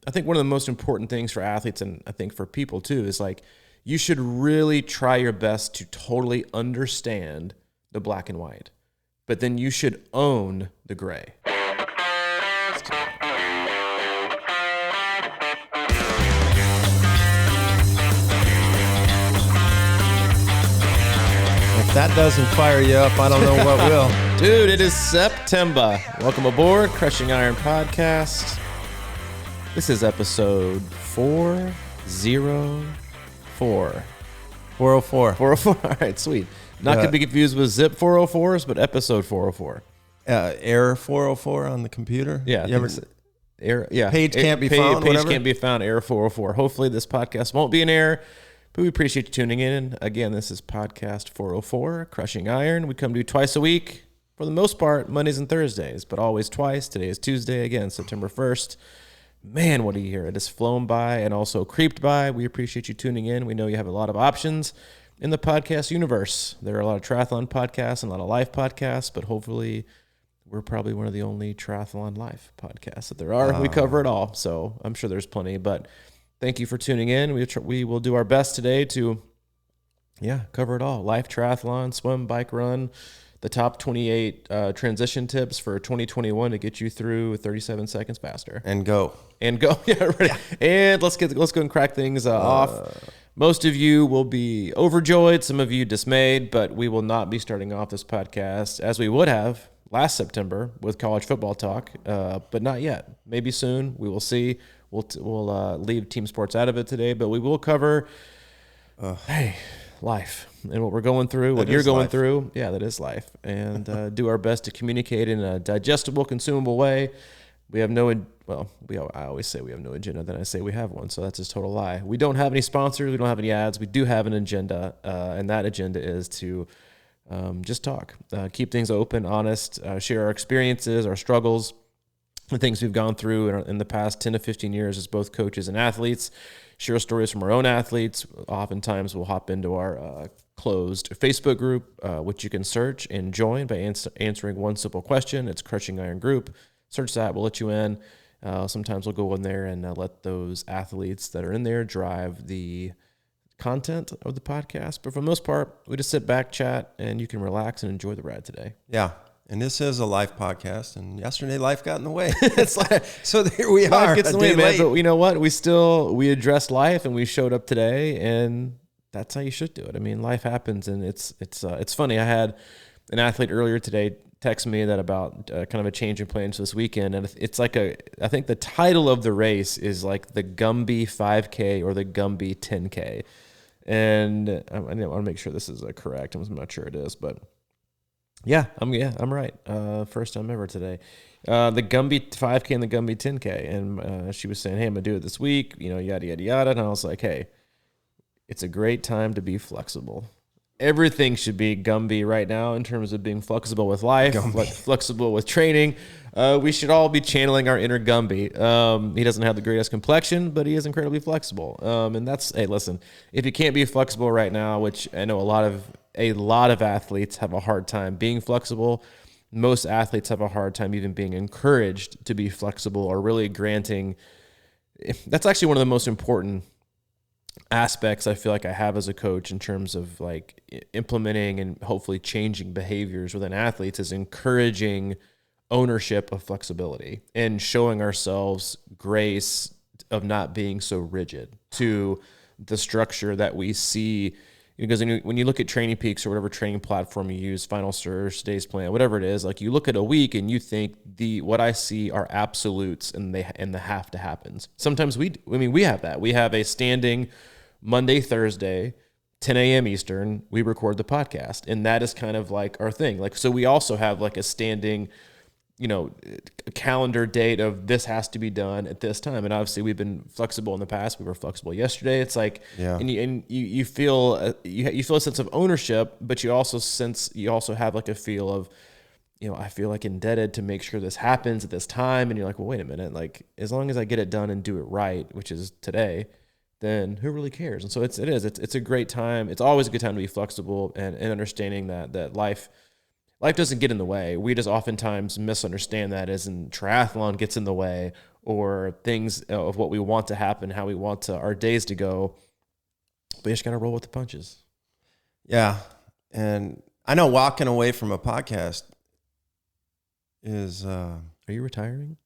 I think one of the most important things for athletes, and I think for people too, is like you should really try your best to totally understand the black and white, but then you should own the gray. If that doesn't fire you up, I don't know what will. Dude, it is September. Welcome aboard, Crushing Iron Podcast. This is episode 404. 404. 404. All right, sweet. Not to be confused with Zip 404s, but episode 404. Error 404 on the computer? Yeah. Error, yeah. Page can't be found, Page whatever? can't be found, error 404. Hopefully this podcast won't be an error, but we appreciate you tuning in. Again, this is podcast 404, Crushing Iron. We come to you twice a week, for the most part, Mondays and Thursdays, but always twice. Today is Tuesday, again, September 1st. Man, what a year. It has flown by and also creeped by. We appreciate you tuning in. We know you have a lot of options in the podcast universe. There are a lot of triathlon podcasts and a lot of life podcasts, but hopefully we're probably one of the only triathlon life podcasts that there are. We cover it all, so I'm sure there's plenty, but thank you for tuning in. We will do our best today to, cover it all. Life, triathlon, swim, bike, run, the top 28 transition tips for 2021 to get you through 37 seconds faster. And go. Yeah, ready. Yeah. And let's go and crack things off. Most of you will be overjoyed, some of you dismayed, but we will not be starting off this podcast as we would have last September with college football talk, but not yet. Maybe soon. We will see. We'll leave team sports out of it today, but we will cover, life and what we're going through, what you're going through. Yeah, that is life. And do our best to communicate in a digestible, consumable way. We have I always say we have no agenda, then I say we have one, so that's a total lie. We don't have any sponsors, we don't have any ads, we do have an agenda, and that agenda is to just talk, keep things open, honest, share our experiences, our struggles, the things we've gone through in the past 10 to 15 years as both coaches and athletes, share stories from our own athletes. Oftentimes we'll hop into our closed Facebook group, which you can search and join by answering one simple question. It's Crushing Iron Group. Search that, we'll let you in. Sometimes we'll go in there and let those athletes that are in there drive the content of the podcast. But for the most part, we just sit back, chat, and you can relax and enjoy the ride today. Yeah. And this is a life podcast, and yesterday life got in the way. It's like, so there we are. Life gets in the way, man. But you know what? We addressed life, and we showed up today, and that's how you should do it. I mean, life happens, and it's funny. I had an athlete earlier today text me that about kind of a change in plans this weekend, and it's like I think the title of the race is like the Gumby 5K or the Gumby 10K, and I want to make sure this is correct. I'm not sure it is, but I'm right. First time ever today. The Gumby 5K and the Gumby 10K, and she was saying, "Hey, I'm gonna do it this week," yada yada yada, and I was like, "Hey, it's a great time to be flexible." Everything should be Gumby right now in terms of being flexible with life, flexible with training. We should all be channeling our inner Gumby. He doesn't have the greatest complexion, but he is incredibly flexible. And hey, listen, if you can't be flexible right now, which I know a lot of athletes have a hard time being flexible. Most athletes have a hard time even being encouraged to be flexible or really granting. That's actually one of the most important aspects I feel like I have as a coach in terms of like implementing and hopefully changing behaviors within athletes is encouraging ownership of flexibility and showing ourselves grace of not being so rigid to the structure that we see. Because when you look at Training Peaks or whatever training platform you use, Final Surge, Days Plan, whatever it is, like you look at a week and you think what I see are absolutes and the have to happens. Sometimes we have that. We have a standing Monday, Thursday, 10 a.m. Eastern, we record the podcast. And that is kind of like our thing. Like, so we also have like a standing, calendar date of this has to be done at this time. And obviously we've been flexible in the past. We were flexible yesterday. It's like, and you feel a sense of ownership, but you also have like a feel of, I feel like indebted to make sure this happens at this time. And you're like, well, wait a minute. Like, as long as I get it done and do it right, which is today, then who really cares? And so it's a great time. It's always a good time to be flexible and understanding that life life doesn't get in the way. We just oftentimes misunderstand that as in triathlon gets in the way, or things of what we want to happen, how we want our days to go. We just got to roll with the punches. Yeah. And I know walking away from a podcast is... Are you retiring?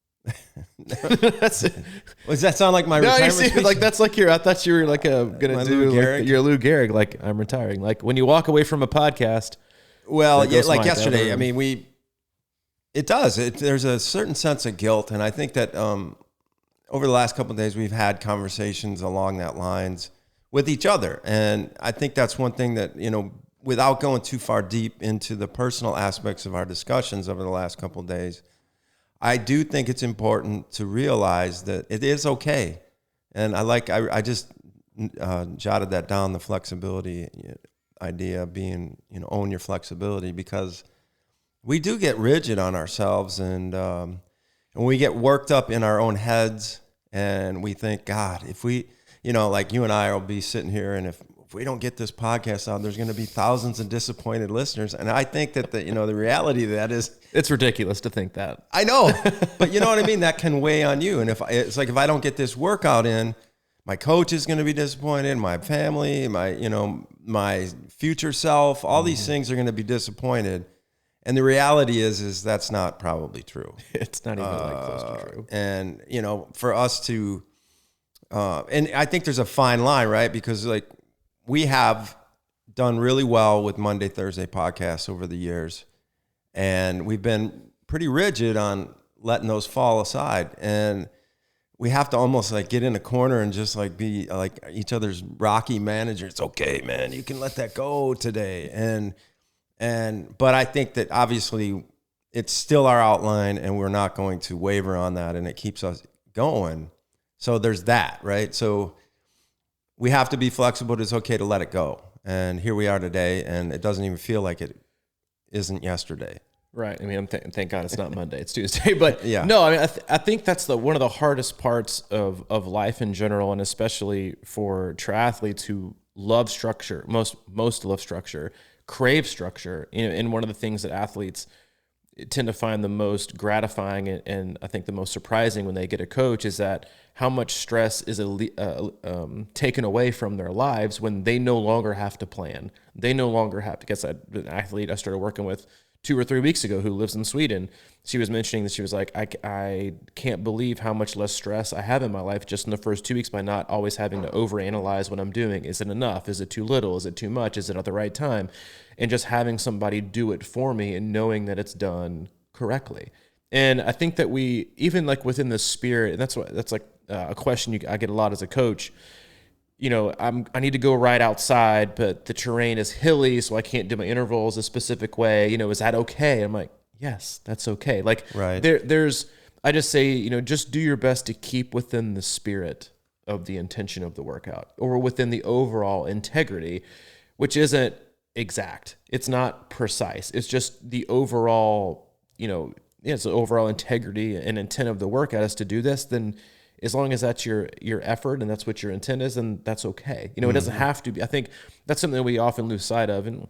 Does that sound like my retirement speech? Like that's like I thought you were like gonna do like your Lou Gehrig, like I'm retiring. Like when you walk away from a podcast. Well, yeah, like yesterday. I mean, it does. There's a certain sense of guilt, and I think that over the last couple of days we've had conversations along that lines with each other, and I think that's one thing that, you know, without going too far deep into the personal aspects of our discussions over the last couple of days, I do think it's important to realize that it is okay, and I just jotted that down, the flexibility idea being, you know, own your flexibility, because we do get rigid on ourselves, and we get worked up in our own heads, and we think, God, if we, you know, like you and I will be sitting here, and if we don't get this podcast out, there's going to be thousands of disappointed listeners. And I think that the reality of that is, it's ridiculous to think that. I know, but you know what I mean? That can weigh on you. And if I don't get this workout in, my coach is going to be disappointed, my family, my future self, all these things are going to be disappointed. And the reality is that's not probably true. It's not even like close to true. And, you know, for us to, and I think there's a fine line, right? Because like we have done really well with Monday, Thursday podcasts over the years. And we've been pretty rigid on letting those fall aside. And we have to almost like get in a corner and just like be like each other's rocky manager. It's okay, man. You can let that go today. But I think that obviously it's still our outline, and we're not going to waver on that, and it keeps us going. So there's that, right? So we have to be flexible. It's okay to let it go. And here we are today, and it doesn't even feel like it isn't yesterday. Right. I mean, thank God it's not Monday, it's Tuesday. But yeah. No, I mean, I think that's one of the hardest parts of life in general, and especially for triathletes who love structure, most love structure, crave structure. You know, and one of the things that athletes tend to find the most gratifying and I think the most surprising when they get a coach is that how much stress is taken away from their lives when they no longer have to plan. They no longer have to. Because an athlete I started working with 2 or 3 weeks ago who lives in Sweden, she was mentioning that she was like, I can't believe how much less stress I have in my life just in the first 2 weeks by not always having to overanalyze what I'm doing. Is it enough? Is it too little? Is it too much? Is it at the right time? And just having somebody do it for me and knowing that it's done correctly. And I think that we, even like within the spirit, and that's like a question I get a lot as a coach. You know, I need to go ride outside, but the terrain is hilly, so I can't do my intervals a specific way. You know, is that okay? I'm like, yes, that's okay. Like, right. I just say, you know, just do your best to keep within the spirit of the intention of the workout, or within the overall integrity, which isn't exact. It's not precise. It's just the overall, you know, it's the overall integrity and intent of the workout is to do this. Then as long as that's your effort and that's what your intent is, then that's okay. You know, it doesn't have to be. I think that's something that we often lose sight of, and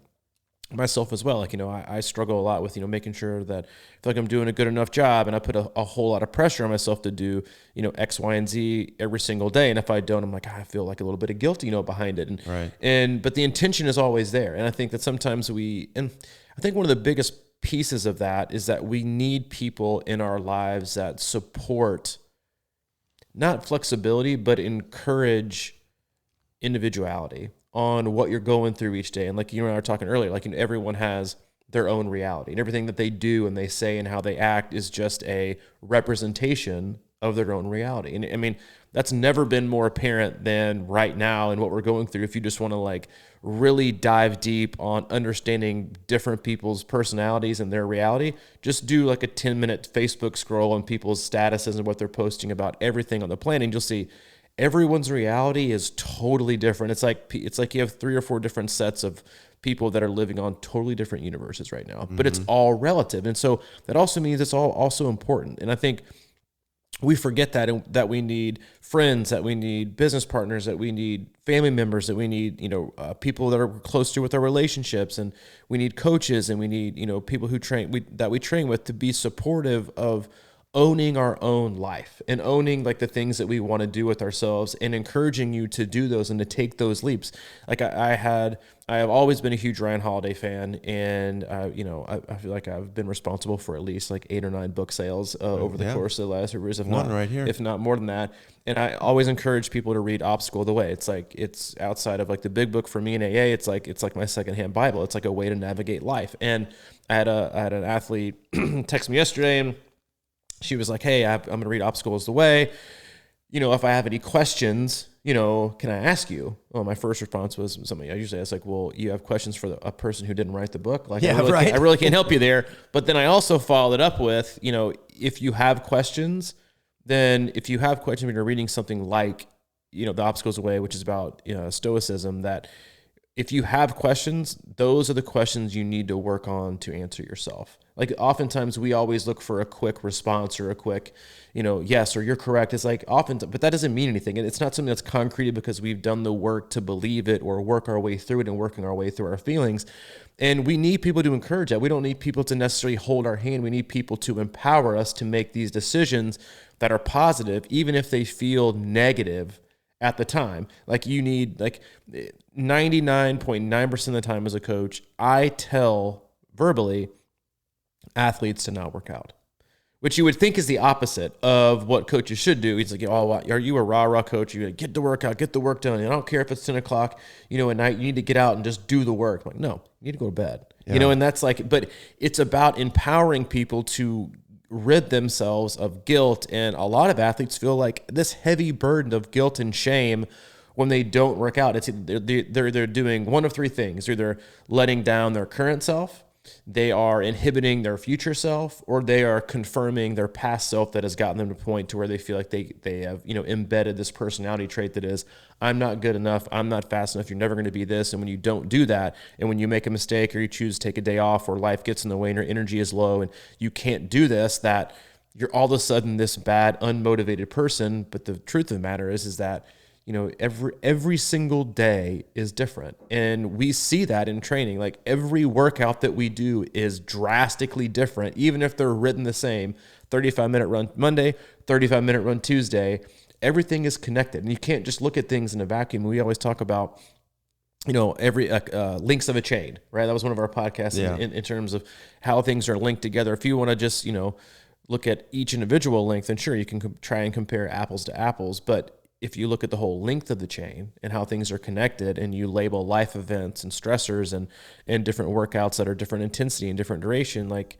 myself as well. Like, you know, I struggle a lot with, you know, making sure that I feel like I'm doing a good enough job, and I put a whole lot of pressure on myself to do, you know, X, Y, and Z every single day. And if I don't, I'm like, I feel like a little bit of guilt, you know, behind it. And, right. But the intention is always there. And I think that sometimes and I think one of the biggest pieces of that is that we need people in our lives that support not flexibility, but encourage individuality on what you're going through each day. And like you and I were talking earlier, like, you know, everyone has their own reality, and everything that they do and they say and how they act is just a representation of their own reality. And I mean, that's never been more apparent than right now in what we're going through. If you just want to like really dive deep on understanding different people's personalities and their reality, just do like a 10-minute Facebook scroll on people's statuses and what they're posting about everything on the planet, and you'll see everyone's reality is totally different. It's like you have 3 or 4 different sets of people that are living on totally different universes right now, but it's all relative. And so that also means it's all also important. And I think we forget that we need friends, that we need business partners, that we need family members, that we need, people that are close to with our relationships, and we need coaches, and we need, people who that we train with to be supportive of owning our own life and owning like the things that we want to do with ourselves, and encouraging you to do those and to take those leaps. Like I have always been a huge Ryan Holiday fan, and I feel like I've been responsible for at least like 8 or 9 book sales over the course of the last 2 years, if not more than that. And I always encourage people to read Obstacle of the Way. It's like, it's outside of like the big book for me in AA. It's like my secondhand Bible. It's like a way to navigate life. And I had an athlete text me yesterday, and she was like, hey, I'm going to read Obstacles of the Way. If I have any questions, can I ask you? Well, my first response was something I usually ask, like, well, you have questions for a person who didn't write the book? Like, yeah, I really can't help you there. But then I also followed it up with, if you have questions, when you're reading something like, The Obstacles of the Way, which is about Stoicism, that if you have questions, those are the questions you need to work on to answer yourself. Like, oftentimes we always look for a quick response or a quick, yes, or you're correct. It's like but that doesn't mean anything. And it's not something that's concreted because we've done the work to believe it or work our way through it and working our way through our feelings. And we need people to encourage that. We don't need people to necessarily hold our hand. We need people to empower us to make these decisions that are positive, even if they feel negative at the time. Like, you need, like, 99.9% of the time as a coach, I tell verbally athletes to not work out, which you would think is the opposite of what coaches should do. He's like, oh, are you a rah-rah coach? You get to work out, get the work done. I don't care if it's 10 o'clock, at night, you need to get out and just do the work. I'm like, no, you need to go to bed, and that's like, but it's about empowering people to rid themselves of guilt. And a lot of athletes feel like this heavy burden of guilt and shame when they don't work out. It's they're doing one of 3 things. They're letting down their current self, they are inhibiting their future self, or they are confirming their past self that has gotten them to a point to where they feel like they have, embedded this personality trait that is, I'm not good enough, I'm not fast enough, you're never going to be this. And when you don't do that, and when you make a mistake or you choose to take a day off, or life gets in the way and your energy is low and you can't do this, that you're all of a sudden this bad, unmotivated person. But the truth of the matter is that every single day is different. And we see that in training. Like, every workout that we do is drastically different, even if they're written the same. 35-minute run Monday, 35-minute run Tuesday. Everything is connected. And you can't just look at things in a vacuum. We always talk about, every links of a chain, right? That was one of our podcasts in terms of how things are linked together. If you want to just, look at each individual link, then sure, you can try and compare apples to apples. But if you look at the whole length of the chain and how things are connected, and you label life events and stressors and different workouts that are different intensity and different duration, like,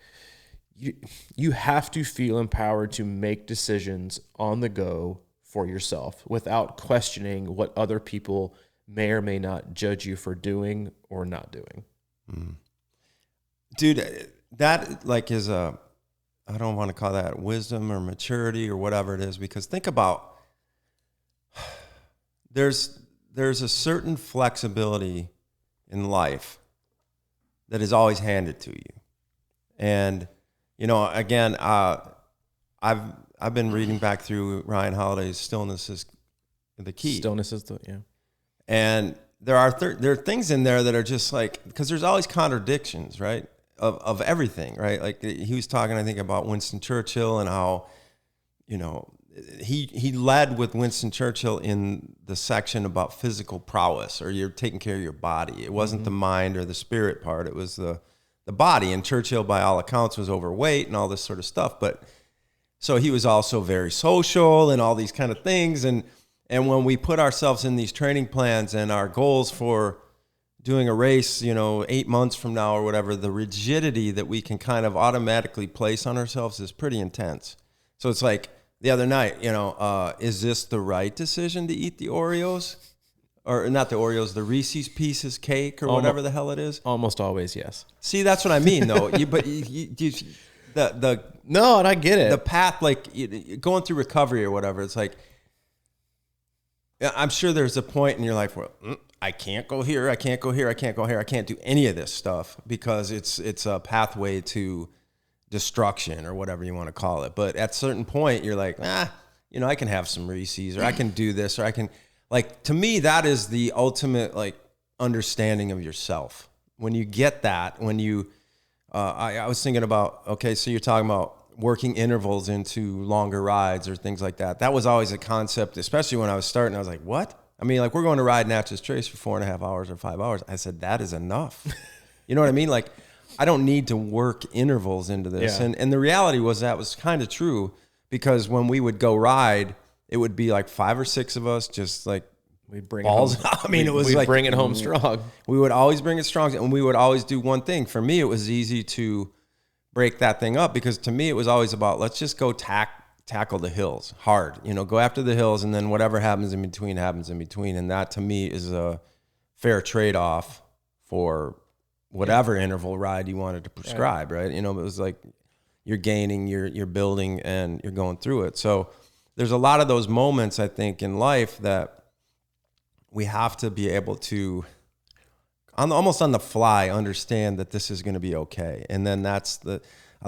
you have to feel empowered to make decisions on the go for yourself without questioning what other people may or may not judge you for doing or not doing. Dude, that like is I don't want to call that wisdom or maturity or whatever it is, because think about, there's a certain flexibility in life that is always handed to you. And, again, I've been reading back through Ryan Holiday's Stillness is the Key. Stillness is And there are things in there that are just like, because there's always contradictions, right? Of everything, right? Like, he was talking, I think, about Winston Churchill and how, he led with Winston Churchill in the section about physical prowess, or you're taking care of your body. It wasn't the mind or the spirit part. It was the body. And Churchill, by all accounts, was overweight and all this sort of stuff. But so he was also very social and all these kind of things. And when we put ourselves in these training plans and our goals for doing a race, 8 months from now or whatever, the rigidity that we can kind of automatically place on ourselves is pretty intense. So it's like, the other night, is this the right decision to eat the Oreos? Or not the Oreos, the Reese's Pieces cake or whatever the hell it is? Almost always, yes. See, that's what I mean, though. No, and I get it. The path, like going through recovery or whatever, it's like, I'm sure there's a point in your life where I can't go here, I can't go here, I can't go here, I can't do any of this stuff because it's a pathway to destruction or whatever you want to call it. But at a certain point, you're like, I can have some Reese's, or I can do this, or I can, like, to me, that is the ultimate, like, understanding of yourself. When you get that, when you, I was thinking about, okay, so you're talking about working intervals into longer rides or things like that. That was always a concept, especially when I was starting. I was like, what? I mean, like, we're going to ride Natchez Trace for 4.5 hours or 5 hours. I said, that is enough. You know what I mean? Like, I don't need to work intervals into this. Yeah. And the reality was that was kind of true, because when we would go ride, it would be like 5 or 6 of us, just like we'd bring balls. It home. I mean, it was we'd like bring it home strong. We would always bring it strong, and we would always do one thing. For me, it was easy to break that thing up, because to me, it was always about, let's just go tackle the hills hard. Go after the hills, and then whatever happens in between happens in between. And that, to me, is a fair trade-off for whatever interval ride you wanted to prescribe, right? It was like you're gaining, you're building, and you're going through it. So there's a lot of those moments, I think, in life that we have to be able to, almost on the fly, understand that this is going to be okay. And then I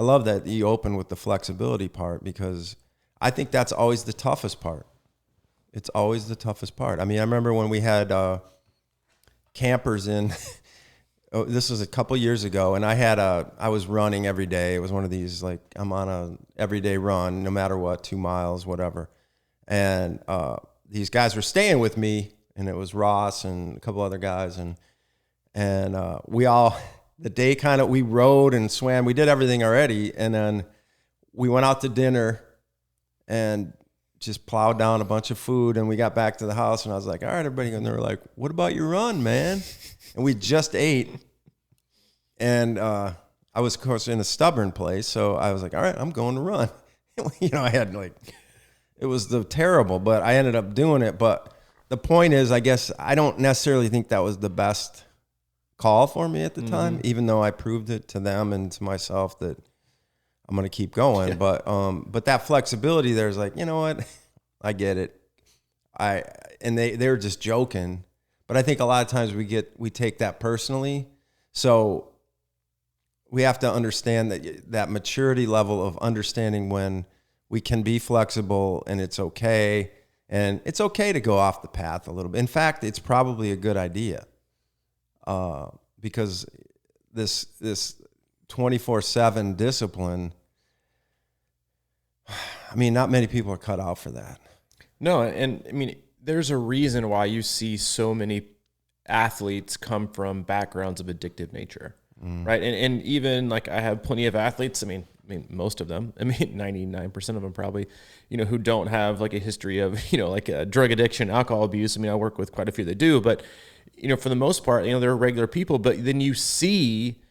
love that you open with the flexibility part, because I think that's always the toughest part. It's always the toughest part. I mean, I remember when we had campers in, this was a couple years ago, and I was running every day. It was one of these, like, I'm on a everyday run, no matter what, 2 miles, whatever. And these guys were staying with me, and it was Ross and a couple other guys, and we all, the day we rode and swam, we did everything already, and then we went out to dinner and just plowed down a bunch of food, and we got back to the house, and I was like, all right, everybody, and they were like, what about your run, man? And we just ate, and I was, of course, in a stubborn place, so I was like, all right, I'm going to run. I had, like, it was terrible, but I ended up doing it. But the point is, I guess I don't necessarily think that was the best call for me at the time, even though I proved it to them and to myself that I'm going to keep going. But that flexibility there's like, you know what? I get it. And they were just joking. But I think a lot of times we take that personally. So we have to understand that maturity level of understanding when we can be flexible, and it's okay. And it's okay to go off the path a little bit. In fact, it's probably a good idea, because this 24/7 discipline, I mean, not many people are cut out for that. No, and I mean, there's a reason why you see so many athletes come from backgrounds of addictive nature, right? And even, like, I have plenty of athletes, I mean, most of them, 99% of them probably, who don't have, like, a history of, like, a drug addiction, alcohol abuse. I mean, I work with quite a few that do, but, for the most part, they're regular people. But then you see,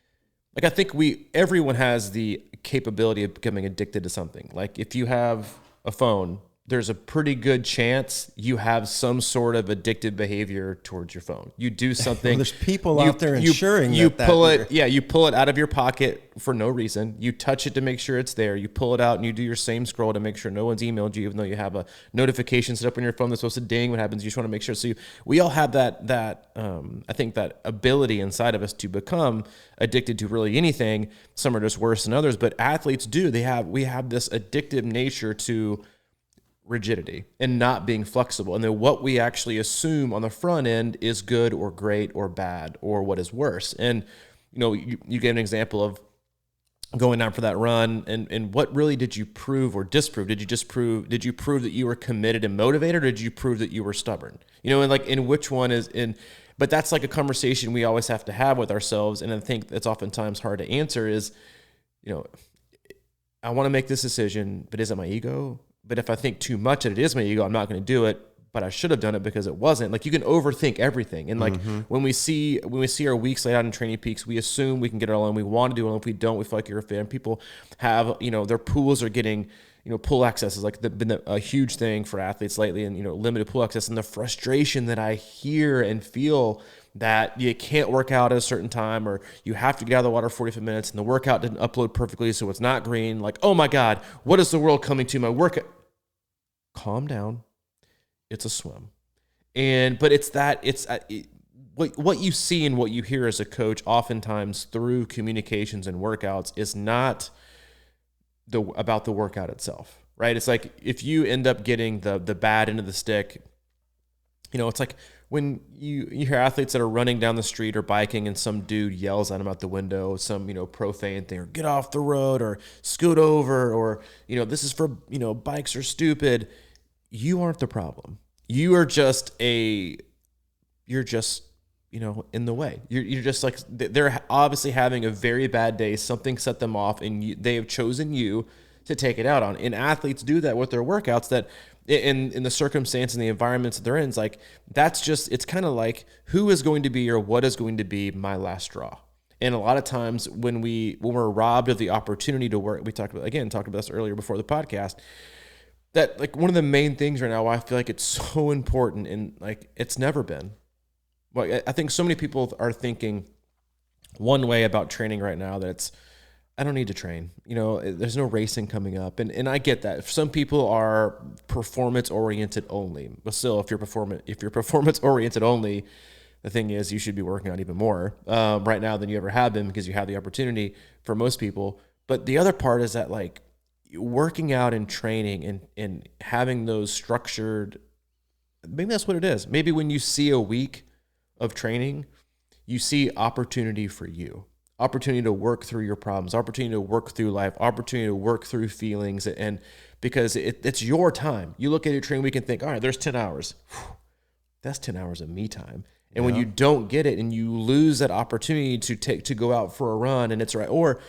like, I think everyone has the capability of becoming addicted to something. Like, if you have a phone, there's a pretty good chance you have some sort of addictive behavior towards your phone. You do something. Well, there's people out there ensuring you pull it. Yeah, you pull it out of your pocket for no reason. You touch it to make sure it's there. You pull it out and you do your same scroll to make sure no one's emailed you, even though you have a notification set up on your phone that's supposed to ding when happens. You just want to make sure. So we all have that. I think that ability inside of us to become addicted to really anything. Some are just worse than others, but athletes do. We have this addictive nature to rigidity and not being flexible. And then what we actually assume on the front end is good or great or bad or what is worse. And, you gave an example of going out for that run, and what really did you prove or disprove? Did you prove that you were committed and motivated, or did you prove that you were stubborn? And which one is in, but that's like a conversation we always have to have with ourselves. And I think that's oftentimes hard to answer is, I want to make this decision, but is it my ego? But if I think too much that it is my ego, I'm not going to do it, but I should have done it because it wasn't. Like, you can overthink everything. And like when we see our weeks laid out in Training Peaks, we assume we can get it all in. We want to do it. And if we don't, we feel like you're a fan. People have, their pools are getting, pool access is like been a huge thing for athletes lately, and, limited pool access, and the frustration that I hear and feel that you can't work out at a certain time, or you have to get out of the water 45 minutes and the workout didn't upload perfectly, so it's not green. Like, oh my God, what is the world coming to? My workout. Calm down. It's a swim. But what you see and what you hear as a coach oftentimes through communications and workouts is not about the workout itself, right? It's like if you end up getting the bad end of the stick, it's like when you hear athletes that are running down the street or biking and some dude yells at them out the window, some, profane thing, or get off the road or scoot over, or, this is for, bikes are stupid. You aren't the problem. You're just, in the way. You're just like, they're obviously having a very bad day. Something set them off and they have chosen you to take it out on. And athletes do that with their workouts, that in the circumstance and the environments that they're in, it's like, it's kind of like, who is going to be or what is going to be my last straw? And a lot of times when we're robbed of the opportunity to work, we talked about this earlier before the podcast, that like one of the main things right now, I feel like it's so important, and like it's never been. Well, I think so many people are thinking one way about training right now, that I don't need to train. There's no racing coming up. And I get that. Some people are performance oriented only. But still, if you're performance oriented only, the thing is you should be working out even more right now than you ever have been, because you have the opportunity for most people. But the other part is that like working out and training and having those structured, maybe that's what it is. Maybe when you see a week of training, you see opportunity for you. Opportunity to work through your problems, opportunity to work through life, opportunity to work through feelings. And because it's your time. You look at your training week and think, all right, there's 10 hours. Whew, that's 10 hours of me time. And when you don't get it and you lose that opportunity to go out for a run, and it's right. Or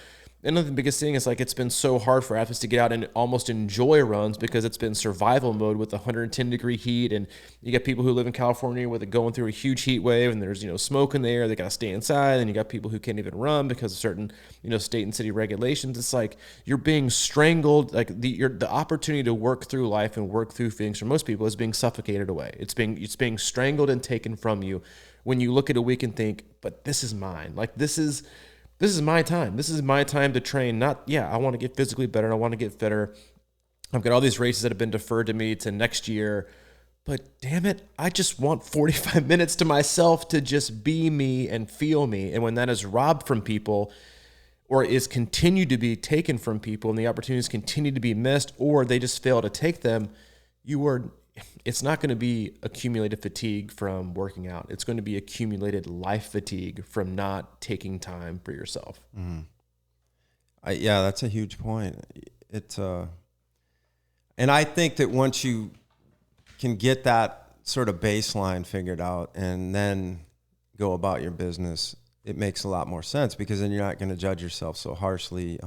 another biggest thing is like, it's been so hard for athletes to get out and almost enjoy runs because it's been survival mode with 110 degree heat. And you got people who live in California where they're going through a huge heat wave and there's, smoke in the air. They got to stay inside. And you got people who can't even run because of certain, state and city regulations. It's like you're being strangled. Like the opportunity to work through life and work through things for most people is being suffocated away. It's being strangled and taken from you when you look at a week and think, but this is mine. Like this is my time. This is my time to train. I want to get physically better. I want to get fitter. I've got all these races that have been deferred to me to next year. But damn it, I just want 45 minutes to myself to just be me and feel me. And when that is robbed from people, or is continued to be taken from people, and the opportunities continue to be missed, or they just fail to take them, it's not going to be accumulated fatigue from working out. It's going to be accumulated life fatigue from not taking time for yourself. Mm-hmm. That's a huge point. And I think that once you can get that sort of baseline figured out and then go about your business, it makes a lot more sense, because then you're not going to judge yourself so harshly.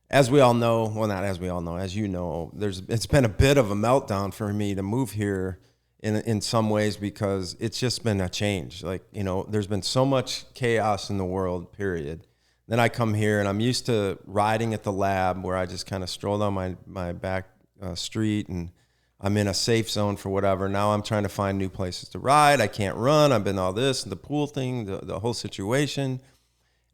As we all know, well, not as we all know, as you know, it's been a bit of a meltdown for me to move here in some ways, because it's just been a change. Like, there's been so much chaos in the world, period. Then I come here and I'm used to riding at the lab, where I just kind of stroll down my back street and I'm in a safe zone for whatever. Now I'm trying to find new places to ride. I can't run. I've been all this, the pool thing, the whole situation.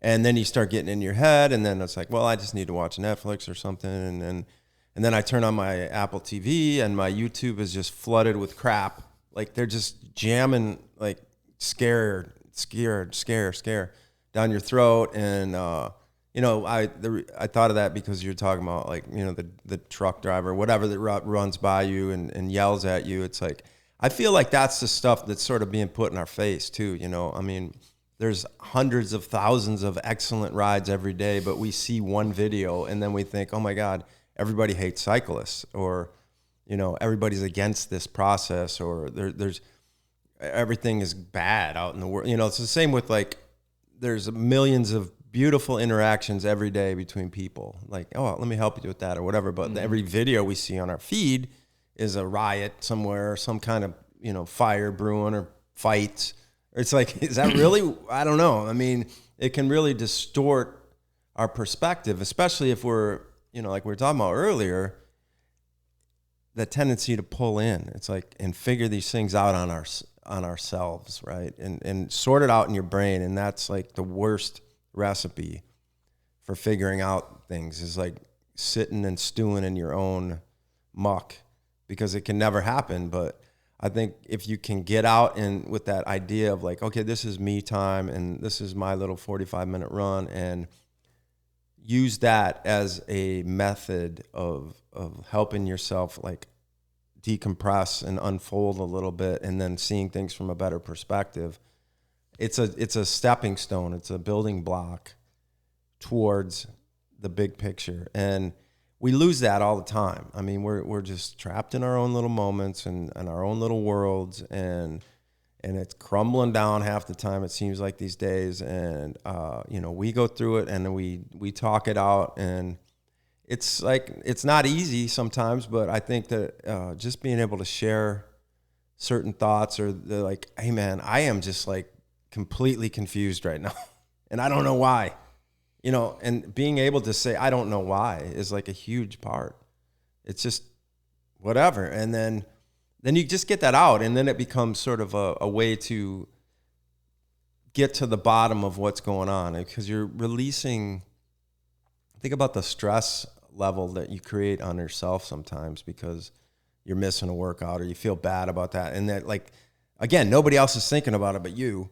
And then you start getting in your head, and then it's like, well, I just need to watch Netflix or something. And then I turn on my Apple TV, and my YouTube is just flooded with crap. Like they're just jamming, like scare down your throat. And, I thought of that because you're talking about like, the truck driver, whatever that runs by you and yells at you. It's like, I feel like that's the stuff that's sort of being put in our face too. I mean, there's hundreds of thousands of excellent rides every day, but we see one video and then we think, oh my God, everybody hates cyclists, or, everybody's against this process, or there's everything is bad out in the world. It's the same with like, there's millions of beautiful interactions every day between people. Like, oh, let me help you with that or whatever. But every video we see on our feed is a riot somewhere, some kind of, fire brewing or fights. It's like, is that really? I don't know. I mean, it can really distort our perspective, especially if we're, like we were talking about earlier, the tendency to pull in. It's like, and figure these things out on ourselves, right? And sort it out in your brain. And that's like the worst recipe for figuring out things, is like sitting and stewing in your own muck, because it can never happen. But I think if you can get out and with that idea of like, okay, this is me time and this is my little 45-minute run, and use that as a method of helping yourself like decompress and unfold a little bit, and then seeing things from a better perspective. It's a stepping stone. It's a building block towards the big picture. And we lose that all the time. I mean, we're just trapped in our own little moments and our own little worlds, and it's crumbling down half the time, it seems like these days. And we go through it, and then we talk it out, and it's like, it's not easy sometimes, but I think that just being able to share certain thoughts, or the like, hey man, I am just like completely confused right now and I don't know why, and being able to say, I don't know why, is like a huge part. It's just whatever. And then you just get that out, and then it becomes sort of a way to get to the bottom of what's going on, because you're releasing. Think about the stress level that you create on yourself sometimes because you're missing a workout or you feel bad about that. And that, like, again, nobody else is thinking about it but you.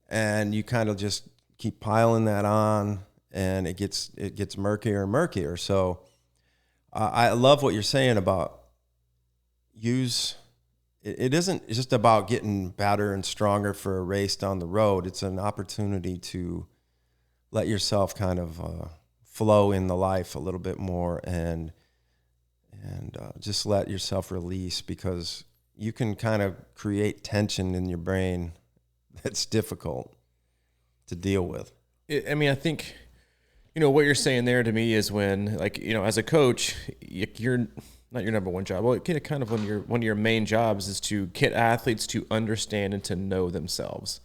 And you kind of just keep piling that on, and it gets murkier and murkier. So I love what you're saying about it isn't just about getting better and stronger for a race down the road. It's an opportunity to let yourself kind of flow in the life a little bit more, and just let yourself release, because you can kind of create tension in your brain that's difficult to deal with. I mean, I think, what you're saying there to me is when, like, as a coach, you're not your number one job. Well, kind of one of your main jobs is to get athletes to understand and to know themselves.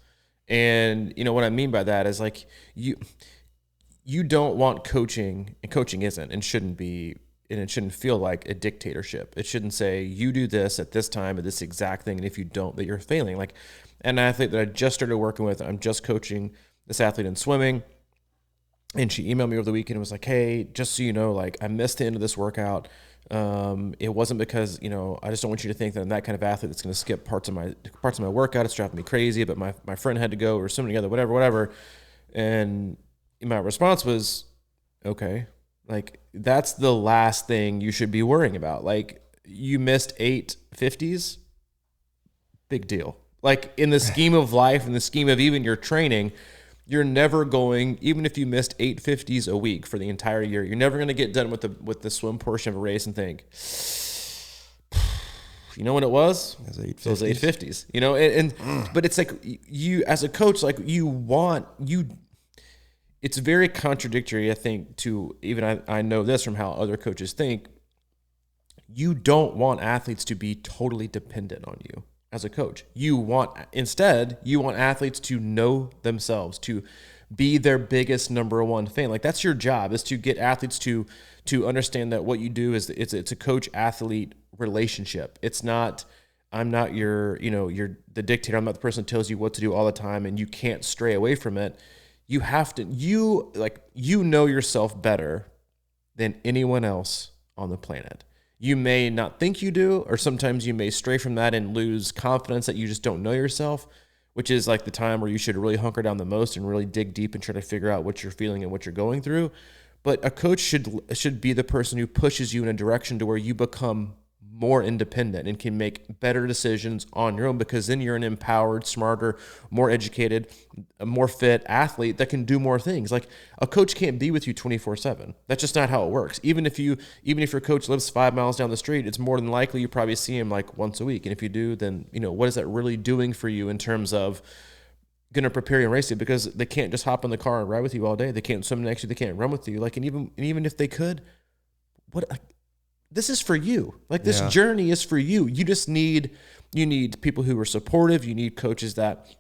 And, what I mean by that is, like, you don't want coaching, and coaching isn't and shouldn't be, and it shouldn't feel like a dictatorship. It shouldn't say, you do this at this time at this exact thing, and if you don't, that you're failing. Like, an athlete that I just started working with, I'm just coaching this athlete in swimming, and she emailed me over the weekend and was like, hey, just so you know, like, I missed the end of this workout. It wasn't because, I just don't want you to think that I'm that kind of athlete that's going to skip parts of my workout. It's driving me crazy, but my friend had to go, or swimming together, whatever. And my response was, okay, like, that's the last thing you should be worrying about. Like, you missed 8 50s, big deal. Like, in the scheme of life, in the scheme of even your training, you're never going, even if you missed 8 50s a week for the entire year, you're never going to get done with the swim portion of a race and think, you know what it was? It was 8 50s. But it's like, you as a coach, like, it's very contradictory, I think, to even I know this from how other coaches think. You don't want athletes to be totally dependent on you as a coach. Instead, you want athletes to know themselves, to be their biggest number one fan. Like, that's your job, is to get athletes to understand that what you do is it's a coach-athlete relationship. It's not, I'm not you're the dictator. I'm not the person that tells you what to do all the time, and you can't stray away from it. You have to, know yourself better than anyone else on the planet. You may not think you do, or sometimes you may stray from that and lose confidence that you just don't know yourself, which is like the time where you should really hunker down the most and really dig deep and try to figure out what you're feeling and what you're going through. But a coach should be the person who pushes you in a direction to where you become more independent and can make better decisions on your own, because then you're an empowered, smarter, more educated, more fit athlete that can do more things. Like, a coach can't be with you 24/7. That's just not how it works. Even if your coach lives 5 miles down the street, it's more than likely you probably see him like once a week. And if you do, then, what is that really doing for you in terms of going to prepare you and race you? Because they can't just hop in the car and ride with you all day. They can't swim next to you. They can't run with you. Like, and even if they could, this is for you. Like, this journey is for you. You just need people who are supportive. You need coaches that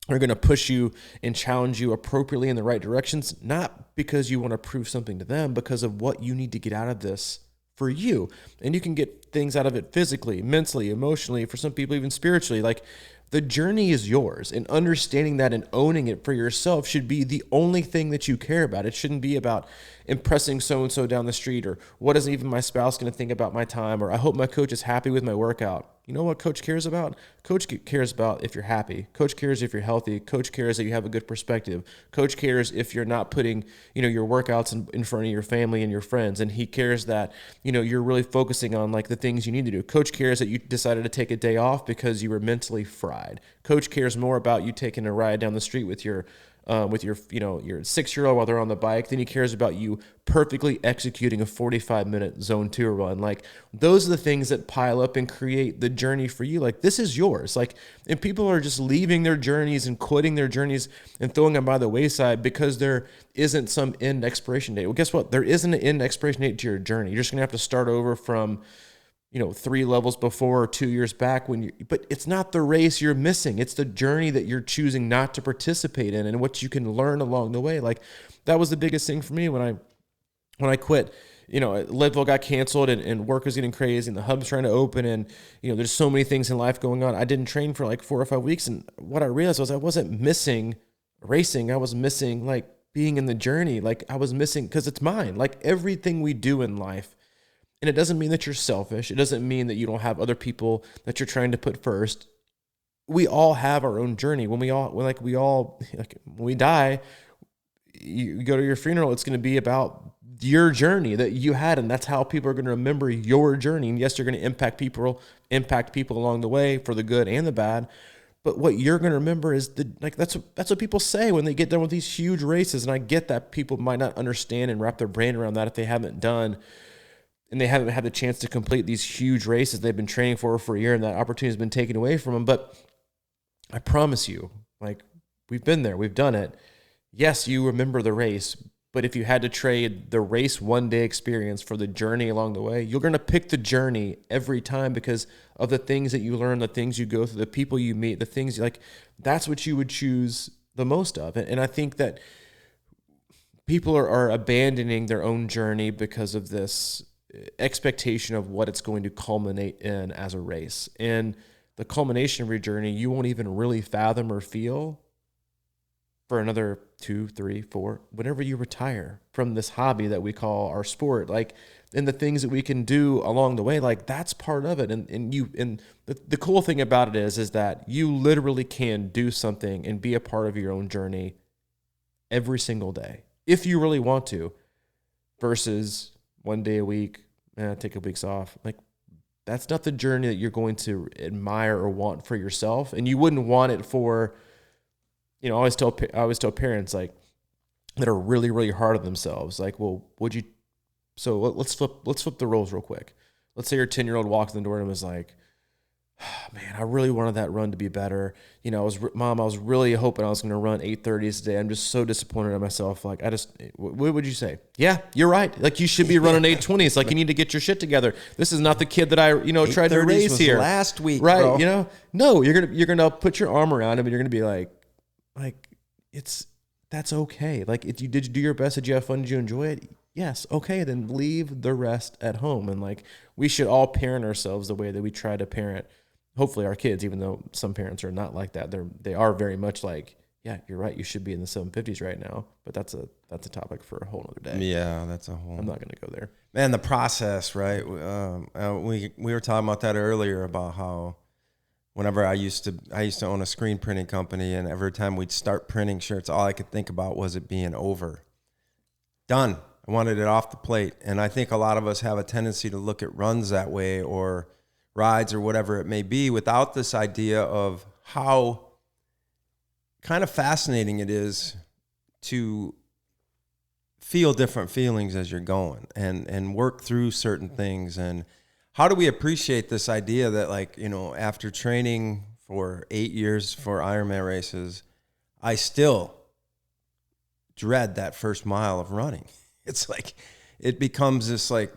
are going to push you and challenge you appropriately in the right directions, not because you want to prove something to them, because of what you need to get out of this for you. And you can get things out of it physically, mentally, emotionally, for some people even spiritually. Like, the journey is yours, and understanding that and owning it for yourself should be the only thing that you care about. It shouldn't be about impressing so-and-so down the street, or what is even my spouse going to think about my time, or I hope my coach is happy with my workout. You know what coach cares about? Coach cares about if you're happy. Coach cares if you're healthy. Coach cares that you have a good perspective. Coach cares if you're not putting, your workouts in front of your family and your friends. And he cares that, you're really focusing on like the things you need to do. Coach cares that you decided to take a day off because you were mentally fried. Coach cares more about you taking a ride down the street with your 6-year-old while they're on the bike than he cares about you perfectly executing a 45-minute zone 2 run. Like, those are the things that pile up and create the journey for you. Like, this is yours. Like, and people are just leaving their journeys and quitting their journeys and throwing them by the wayside because there isn't some end expiration date. Well, guess what? There isn't an end expiration date to your journey. You're just going to have to start over from 3 levels before or 2 years back but it's not the race you're missing. It's the journey that you're choosing not to participate in and what you can learn along the way. Like, that was the biggest thing for me when I quit. Leadville got canceled and work was getting crazy and the hub's trying to open and, there's so many things in life going on. I didn't train for like 4 or 5 weeks. And what I realized was I wasn't missing racing. I was missing like being in the journey. Like, I was missing, cause it's mine. Like, everything we do in life. And it doesn't mean that you're selfish. It doesn't mean that you don't have other people that you're trying to put first. We all have our own journey. When we die, you go to your funeral, it's going to be about your journey that you had. And that's how people are going to remember your journey. And yes, you're going to impact people along the way for the good and the bad. But what you're going to remember is that's what people say when they get done with these huge races. And I get that people might not understand and wrap their brain around that if they haven't done and they haven't had the chance to complete these huge races they've been training for a year, and that opportunity has been taken away from them. But I promise you, like, we've been there, we've done it. Yes, you remember the race, but if you had to trade the race one-day experience for the journey along the way, you're going to pick the journey every time because of the things that you learn, the things you go through, the people you meet, the things like, that's what you would choose the most of. And I think that people are abandoning their own journey because of this expectation of what it's going to culminate in as a race. And the culmination of your journey, you won't even really fathom or feel for another 2, 3, 4, whenever you retire from this hobby that we call our sport. Like, and the things that we can do along the way, like, that's part of it. And the cool thing about it is that you literally can do something and be a part of your own journey every single day if you really want to, versus 1 day a week, take a week's off. Like, that's not the journey that you're going to admire or want for yourself. And you wouldn't want it for, I always tell parents, like, that are really, really hard on themselves. Like, well, so let's flip the roles real quick. Let's say your 10-year-old walks in the door and was like, oh, man, I really wanted that run to be better. Mom, I was really hoping I was going to run 8:30s today. I'm just so disappointed in myself. Like, what would you say? Yeah, you're right. Like, you should be running 8:20s. Like, you need to get your shit together. This is not the kid that I, tried to raise here last week, right? Bro. No, you're gonna put your arm around him and you're gonna be like that's okay. Like, did you do your best? Did you have fun? Did you enjoy it? Yes. Okay, then leave the rest at home. And like, we should all parent ourselves the way that we try to parent, hopefully, our kids, even though some parents are not like that. They are very much like, yeah, you're right, you should be in the 750s right now. But that's a topic for a whole other day. Yeah, that's a whole. I'm not going to go there. Man, the process, right? We were talking about that earlier, about how whenever I used to own a screen printing company, and every time we'd start printing shirts, all I could think about was it being over. Done. I wanted it off the plate. And I think a lot of us have a tendency to look at runs that way, or rides, or whatever it may be, without this idea of how kind of fascinating it is to feel different feelings as you're going and work through certain things. And how do we appreciate this idea that, like, after training for 8 years for Ironman races, I still dread that first mile of running. It's like, it becomes this, like,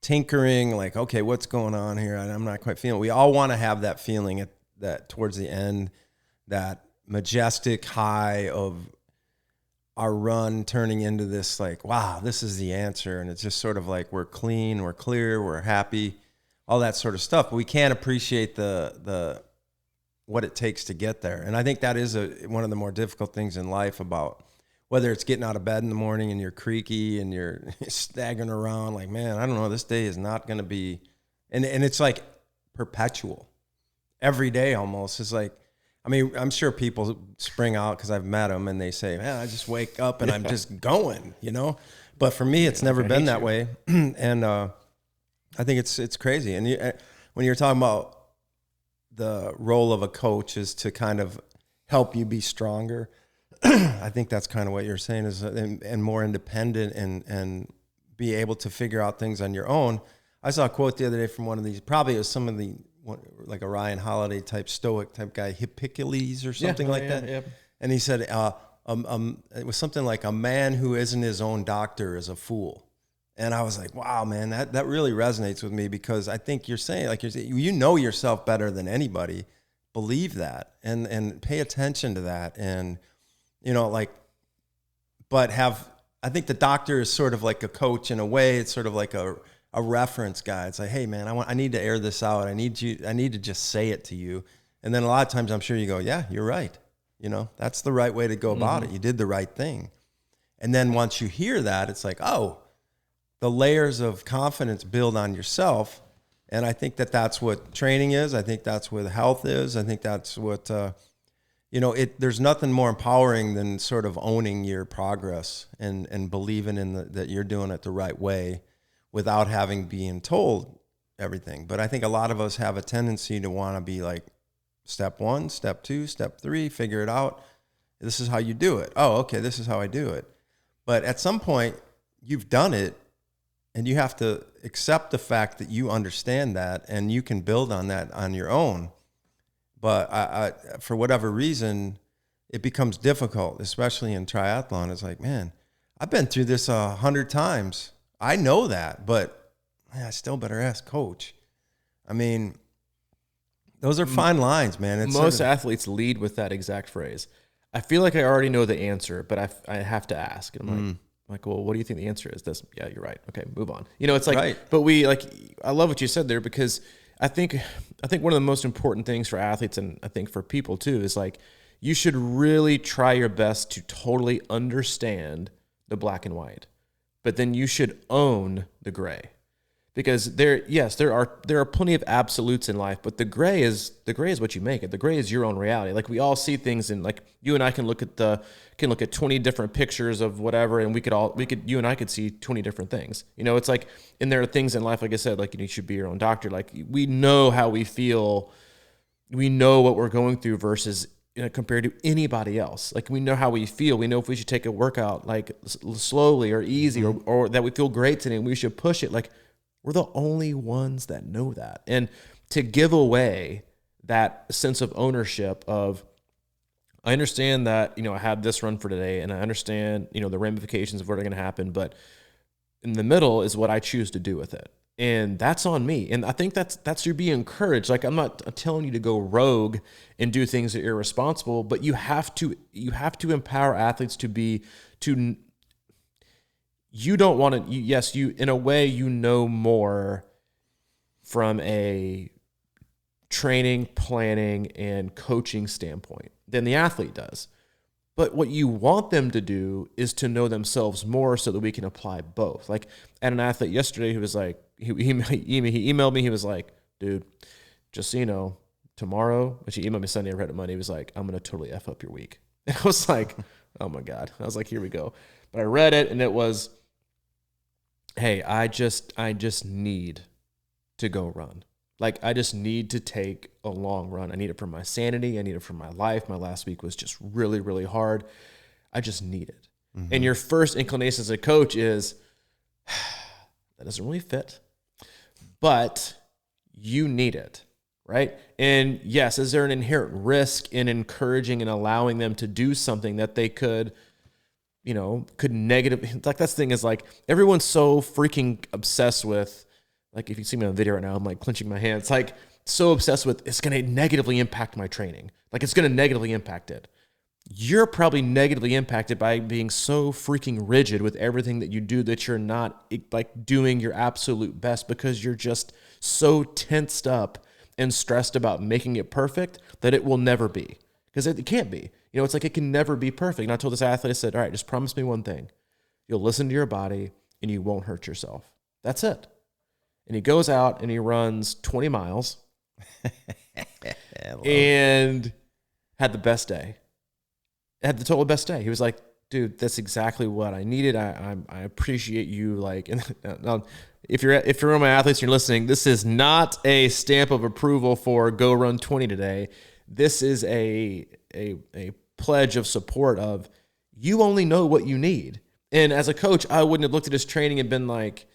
tinkering, like, okay, what's going on here? I'm not quite feeling it. We all want to have that feeling that towards the end, that majestic high of our run turning into this, like, wow, this is the answer. And it's just sort of like, we're clean, we're clear, we're happy, all that sort of stuff. But we can't appreciate the what it takes to get there. And I think that is one of the more difficult things in life about whether it's getting out of bed in the morning and you're creaky and you're staggering around like, man, I don't know, this day is not going to be, and it's like perpetual. Every day almost is like, I mean, I'm sure people spring out because I've met them and they say, man, I just wake up and I'm just going, you know? But for me, it's never been that way. And I think it's crazy. And when you're talking about the role of a coach is to kind of help you be stronger, I think that's kind of what you're saying is, and more independent and be able to figure out things on your own. I saw a quote the other day from one of these, probably it was some of the, like a Ryan Holiday type stoic type guy, Hippocrates or something that. Yeah. And he said, it was something like, a man who isn't his own doctor is a fool. And I was like, wow, man, that really resonates with me, because I think you're saying, like you know yourself better than anybody. Believe that and pay attention to that. And, you know, like, but I think the doctor is sort of like a coach in a way. It's sort of like a reference guy. It's like, hey man, I need to air this out. I need to just say it to you. And then a lot of times I'm sure you go, yeah, you're right. You know, that's the right way to go about it. You did the right thing. And then once you hear that, it's like, oh, the layers of confidence build on yourself. And I think that's what training is. I think that's what health is. I think that's what, there's nothing more empowering than sort of owning your progress and believing that you're doing it the right way, without having been told everything. But I think a lot of us have a tendency to want to be like, step 1, step 2, step 3, figure it out. This is how you do it. Oh, okay, this is how I do it. But at some point, you've done it, and you have to accept the fact that you understand that, and you can build on that on your own. But I for whatever reason, it becomes difficult, especially in triathlon. It's like, man, I've been through this 100 times. I know that, but man, I still better ask coach. I mean, those are fine lines, man. It's most athletes lead with that exact phrase. I feel like I already know the answer, but I have to ask. And I'm like, well, what do you think the answer is? This, yeah, you're right. Okay, move on. You know, it's like, right. But I love what you said there, because I think one of the most important things for athletes, and I think for people too, is like, you should really try your best to totally understand the black and white. But then you should own the gray, because there are plenty of absolutes in life, but the gray is what you make it. The gray is your own reality. Like, we all see things, and like you and I can look at 20 different pictures of whatever, and you and I could see 20 different things. You know, it's like, and there are things in life, like I said, like, you should be your own doctor. Like, we know how we feel, we know what we're going through versus, compared to anybody else. Like, we know how we feel. We know if we should take a workout like slowly or easy, or that we feel great today and we should push it. Like, we're the only ones that know that. And to give away that sense of ownership of, I understand that, I had this run for today, and I understand, the ramifications of what are going to happen, but in the middle is what I choose to do with it. And that's on me. And I think that's you be encouraged. Like, I'm not telling you to go rogue and do things that are irresponsible, but you have to empower athletes you don't want to, yes, you, in a way, more from a training, planning, and coaching standpoint than the athlete does. But what you want them to do is to know themselves more so that we can apply both. Like, I had an athlete yesterday who was like, he emailed me, he was like, dude, just so you know, tomorrow, which he emailed me Sunday, I read it Monday, he was like, I'm going to totally F up your week. And I was like, oh my God. I was like, here we go. But I read it, and it was, hey, I just need to go run. Like, I just need to take a long run. I need it for my sanity. I need it for my life. My last week was just really, really hard. I just need it. Mm-hmm. And your first inclination as a coach is, that doesn't really fit, but you need it, right? And yes, is there an inherent risk in encouraging and allowing them to do something that they could negative, like, that's the thing is, like, everyone's so freaking obsessed with, like, if you see me on video right now, I'm like clenching my hands, like, so obsessed with, it's going to negatively impact my training. Like, it's going to negatively impact it. You're probably negatively impacted by being so freaking rigid with everything that you do, that you're not, like, doing your absolute best, because you're just so tensed up and stressed about making it perfect that it will never be. because it can't be. It's like it can never be perfect. And I told this athlete, I said, all right, just promise me one thing. You'll listen to your body and you won't hurt yourself. That's it. And he goes out and he runs 20 miles and had the best day. Had the total best day. He was like, dude, that's exactly what I needed. I appreciate you. Like, and now, if you're one of my athletes and you're listening, this is not a stamp of approval for go run 20 today. This is a pledge of support of you only know what you need. And as a coach, I wouldn't have looked at his training and been like,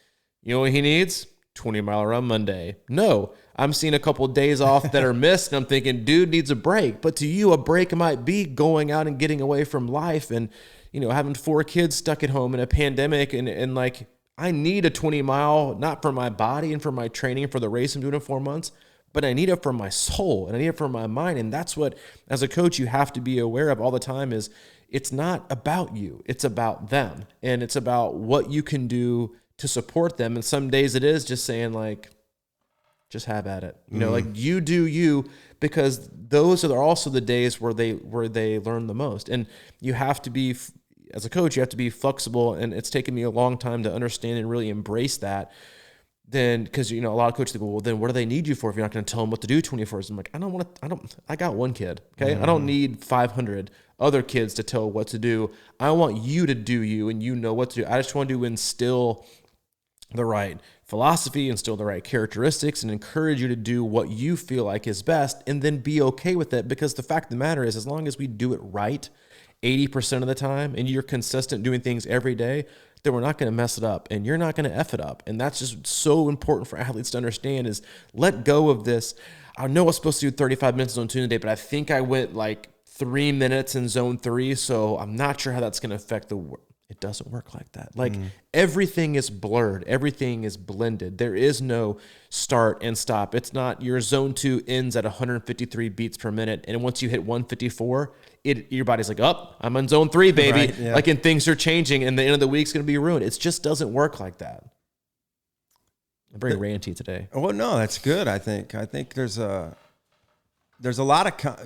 you know what he needs? 20-mile run Monday. No, I'm seeing a couple of days off that are missed, and I'm thinking, dude needs a break. But to you, a break might be going out and getting away from life and, having 4 kids stuck at home in a pandemic. And like, I need a 20-mile, not for my body and for my training for the race I'm doing in 4 months, but I need it for my soul and I need it for my mind. And that's what, as a coach, you have to be aware of all the time is it's not about you. It's about them. And it's about what you can do to support them. And some days it is just saying like, just have at it. Like you do you, because those are also the days where they learn the most. And you have to be, as a coach, you have to be flexible. And it's taken me a long time to understand and really embrace that. Then, because, a lot of coaches think, well, then what do they need you for if you're not going to tell them what to do 24 hours? I'm like, I got one kid. Okay. I don't need 500 other kids to tell what to do. I want you to do you and you know what to do. I just want to instill the right philosophy, instill the right characteristics, and encourage you to do what you feel like is best, and then be okay with it. Because the fact of the matter is, as long as we do it right 80% of the time, and you're consistent doing things every day, then we're not going to mess it up, and you're not going to F it up. And that's just so important for athletes to understand is let go of this. I know I was supposed to do 35 minutes in zone 2 today, but I think I went like 3 minutes in zone 3, so I'm not sure how that's going to affect the work. It doesn't work like that. Like everything is blurred. Everything is blended. There is no start and stop. It's not your zone 2 ends at 153 beats per minute. And once you hit 154, your body's like, oh, I'm on zone 3, baby. Right, yeah. Like, and things are changing and the end of the week's going to be ruined. It just doesn't work like that. I'm very ranty today. Well, no, that's good. I think there's a lot of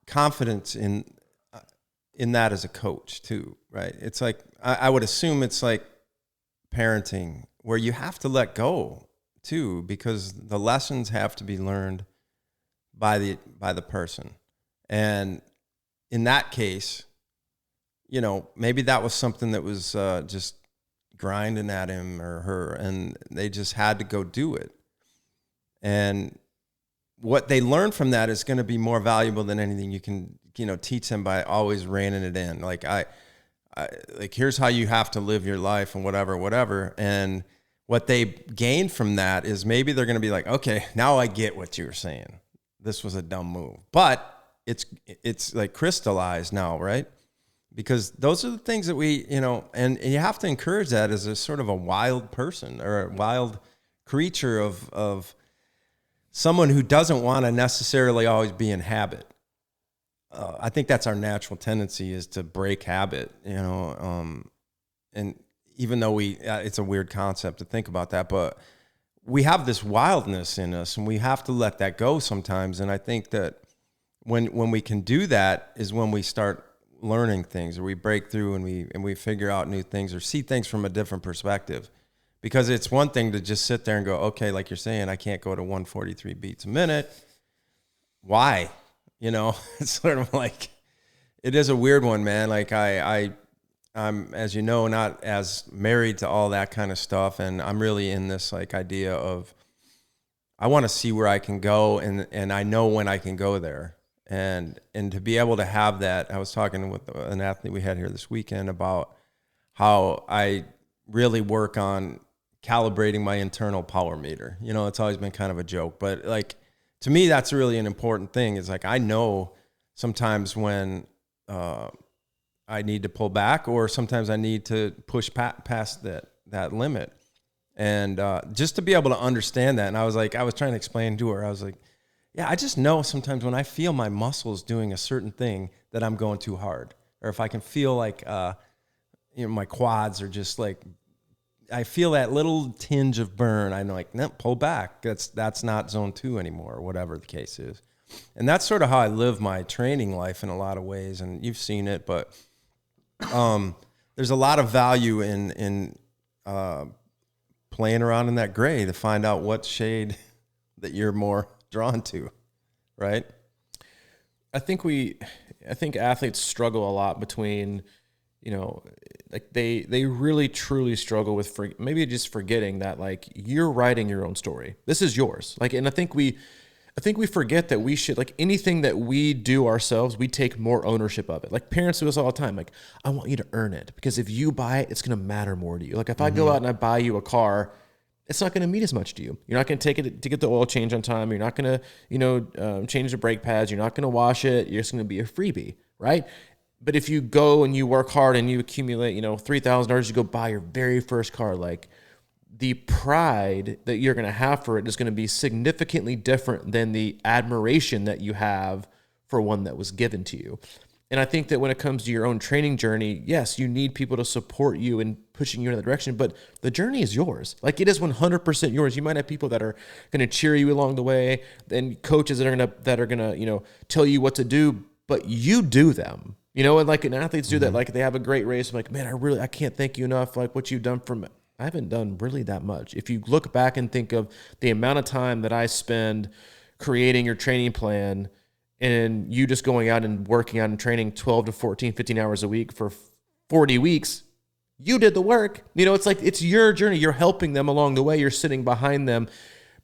confidence in that as a coach too, right? It's like, I would assume it's like parenting where you have to let go too, because the lessons have to be learned by the person. And in that case, maybe that was something that was just grinding at him or her, and they just had to go do it. And what they learn from that is going to be more valuable than anything you can, teach them by always reining it in. Like like, here's how you have to live your life and whatever. And what they gain from that is maybe they're going to be like, okay, now I get what you were saying. This was a dumb move, but it's like crystallized now, right? Because those are the things that we, and you have to encourage that as a sort of a wild person or a wild creature of someone who doesn't want to necessarily always be in habit. I think that's our natural tendency is to break habit, and even though it's a weird concept to think about that, but we have this wildness in us and we have to let that go sometimes. And I think that when we can do that is when we start learning things, or we break through and we figure out new things or see things from a different perspective. Because it's one thing to just sit there and go, okay, like you're saying, I can't go to 143 beats a minute. Why? It's sort of like, it is a weird one, man. Like I'm, as you know, not as married to all that kind of stuff. And I'm really in this like idea of, I want to see where I can go and I know when I can go there. And to be able to have that, I was talking with an athlete we had here this weekend about how I really work on calibrating my internal power meter. It's always been kind of a joke, but like, to me, that's really an important thing. Is like, I know sometimes when I need to pull back, or sometimes I need to push past that limit. And just to be able to understand that. And I was trying to explain to her, I was like, yeah, I just know sometimes when I feel my muscles doing a certain thing that I'm going too hard. Or if I can feel like, my quads are just like, I feel that little tinge of burn. I'm like, no, pull back. That's not zone 2 anymore, or whatever the case is. And that's sort of how I live my training life in a lot of ways. And you've seen it, but there's a lot of value in playing around in that gray to find out what shade that you're more drawn to, right? I think athletes struggle a lot between, like they really truly struggle with maybe just forgetting that like you're writing your own story. This is yours. Like, and I think we forget that we should, like, anything that we do ourselves, we take more ownership of it. Like parents do this all the time. Like, I want you to earn it because if you buy it, it's going to matter more to you. Like if I go out and I buy you a car, it's not going to mean as much to you. You're not going to take it to get the oil change on time. You're not going to, change the brake pads. You're not going to wash it. You're just going to be a freebie, right? But if you go and you work hard and you accumulate, $3,000, you go buy your very first car, like the pride that you're going to have for it is going to be significantly different than the admiration that you have for one that was given to you. And I think that when it comes to your own training journey, yes, you need people to support you in pushing you in that direction, but the journey is yours. Like it is 100% yours. You might have people that are going to cheer you along the way, and coaches that are going to, tell you what to do, but you do them. And like an athletes do that, like they have a great race. I'm like, man, I can't thank you enough. Like what you've done for me. I haven't done really that much. If you look back and think of the amount of time that I spend creating your training plan and you just going out and working out and training 12 to 14, 15 hours a week for 40 weeks, you did the work. It's like, it's your journey. You're helping them along the way. You're sitting behind them,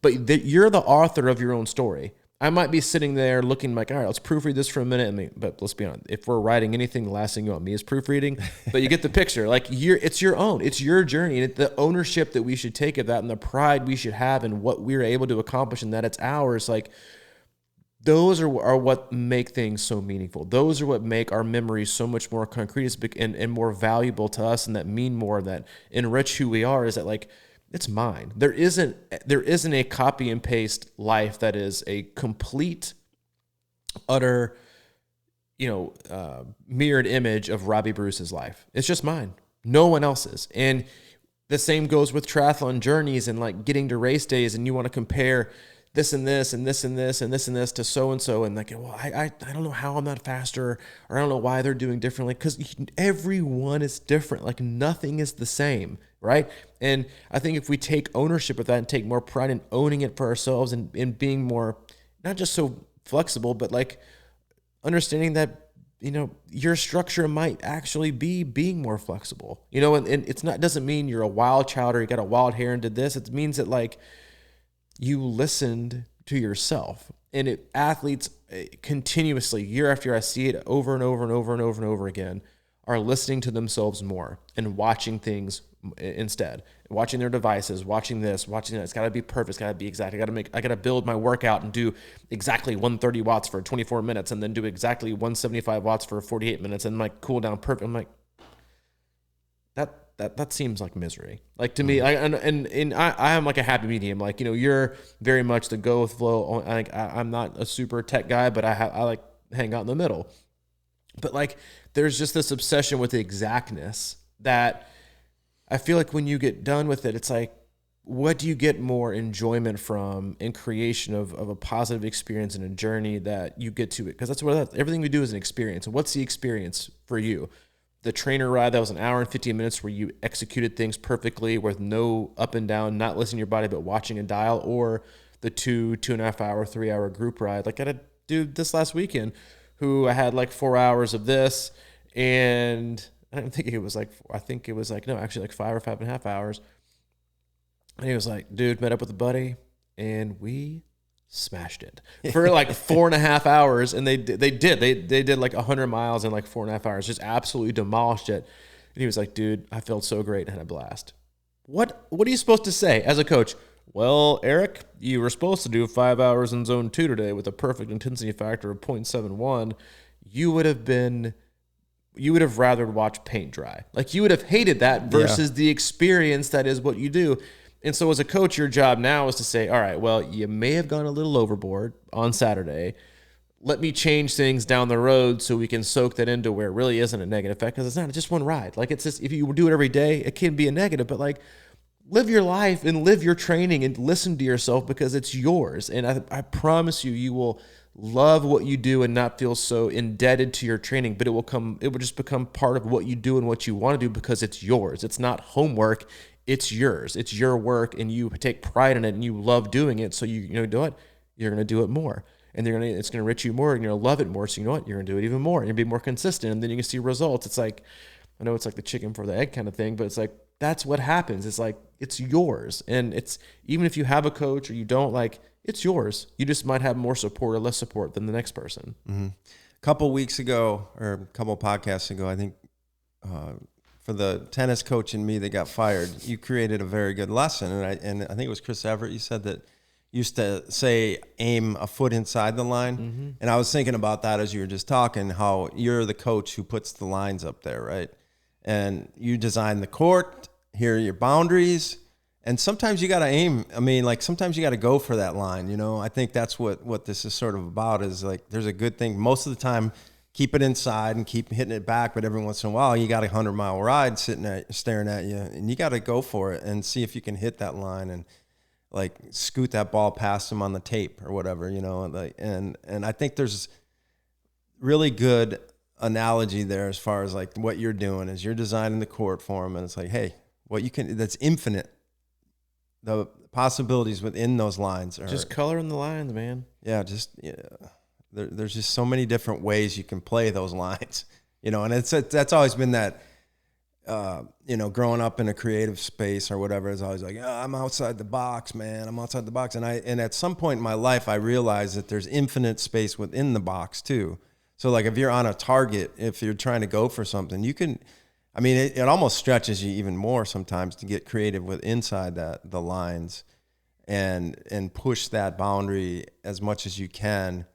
but you're the author of your own story. I might be sitting there looking like, all right, let's proofread this for a minute. But let's be honest, if we're writing anything, the last thing you want me is proofreading, but you get the picture. Like it's your own, it's your journey, and the ownership that we should take of that and the pride we should have in what we're able to accomplish and that it's ours. Like those are what make things so meaningful. Those are what make our memories so much more concrete and more valuable to us, and that mean more, that enrich who we are, is that like, it's mine. There isn't a copy and paste life that is a complete, utter, mirrored image of Robbie Bruce's life. It's just mine. No one else's. And the same goes with triathlon journeys and like getting to race days, and you want to compare this and this and this and this and this and this to so-and-so. And like, well, I don't know how I'm not faster, or I don't know why they're doing differently, because everyone is different. Like nothing is the same, right? And I think if we take ownership of that and take more pride in owning it for ourselves and being more, not just so flexible, but like understanding that, your structure might actually be being more flexible, and it's not, doesn't mean you're a wild child or you got a wild hair and did this. It means that like you listened to yourself. And athletes continuously, year after year, I see it over and over and over and over and over again, are listening to themselves more and watching things instead, watching their devices, watching this, watching that. It's got to be perfect. It's got to be exact. I got to build my workout and do exactly 130 watts for 24 minutes and then do exactly 175 watts for 48 minutes and like cool down perfect. I'm like, that seems like misery. Like to me, I am like a happy medium. Like, you're very much the go with flow. I'm not a super tech guy, but I like hang out in the middle. But like, there's just this obsession with exactness that I feel like when you get done with it, it's like, what do you get more enjoyment from in creation of a positive experience and a journey that you get to it? Because that's what everything we do is an experience. And what's the experience for you? The trainer ride that was an hour and 15 minutes where you executed things perfectly with no up and down, not listening to your body, but watching a dial, or the 2.5 hour, 3 hour group ride. Like I had a dude this last weekend who I had like 4 hours of this, and I think it was like 5 or 5.5 hours. And he was like, dude, met up with a buddy and we smashed it for like 4.5 hours. And they did like 100 miles in like 4.5 hours, just absolutely demolished it. And he was like, dude, I felt so great and had a blast. What are you supposed to say as a coach? Well, Eric, you were supposed to do 5 hours in zone 2 today with a perfect intensity factor of 0.71. You would have rather watched paint dry. Like you would have hated that versus the experience that is what you do. And so as a coach, your job now is to say, all right, well, you may have gone a little overboard on Saturday. Let me change things down the road so we can soak that into where it really isn't a negative effect, because it's not just one ride. Like it's just, if you do it every day, it can be a negative, but like live your life and live your training and listen to yourself because it's yours. And I promise you, you will love what you do and not feel so indebted to your training, but it will just become part of what you do and what you want to do because it's yours. It's not homework. It's yours. It's your work, and you take pride in it and you love doing it. So you know what? You're going to do it more, and it's going to enrich you more, and you're going to love it more. So you know what? You're going to do it even more, and you'll be more consistent, and then you can see results. It's like, I know it's like the chicken for the egg kind of thing, but it's like, that's what happens. It's like, it's yours. And it's, even if you have a coach or you don't, like, it's yours. You just might have more support or less support than the next person. Mm-hmm. A couple weeks ago, or a couple podcasts ago, I think, for the tennis coach in me that got fired, you created a very good lesson. And I think it was Chris Everett. You said that used to say, aim a foot inside the line. Mm-hmm. And I was thinking about that as you were just talking, how you're the coach who puts the lines up there, right? And you design the court, here are your boundaries. And sometimes you got to aim. I mean, like, sometimes you got to go for that line, you know? I think that's what this is sort of about, is like, there's a good thing. Most of the time, keep it inside and keep hitting it back. But every once in a while, you got a 100-mile ride staring at you, and you got to go for it and see if you can hit that line and, like, scoot that ball past them on the tape or whatever, you know? Like, and I think there's really good analogy there as far as, like, what you're doing is you're designing the court for them, and it's like, hey, what you can, that's infinite. The possibilities within those lines are just coloring the lines, man. Yeah, there's just so many different ways you can play those lines, you know. And that's always been that, you know, growing up in a creative space or whatever, is always like, I'm outside the box, man. I'm outside the box. And at some point in my life, I realized that there's infinite space within the box too. So, like, if you're on a target, if you're trying to go for something, you can, I mean, it almost stretches you even more sometimes to get creative with inside the lines and push that boundary as much as you can,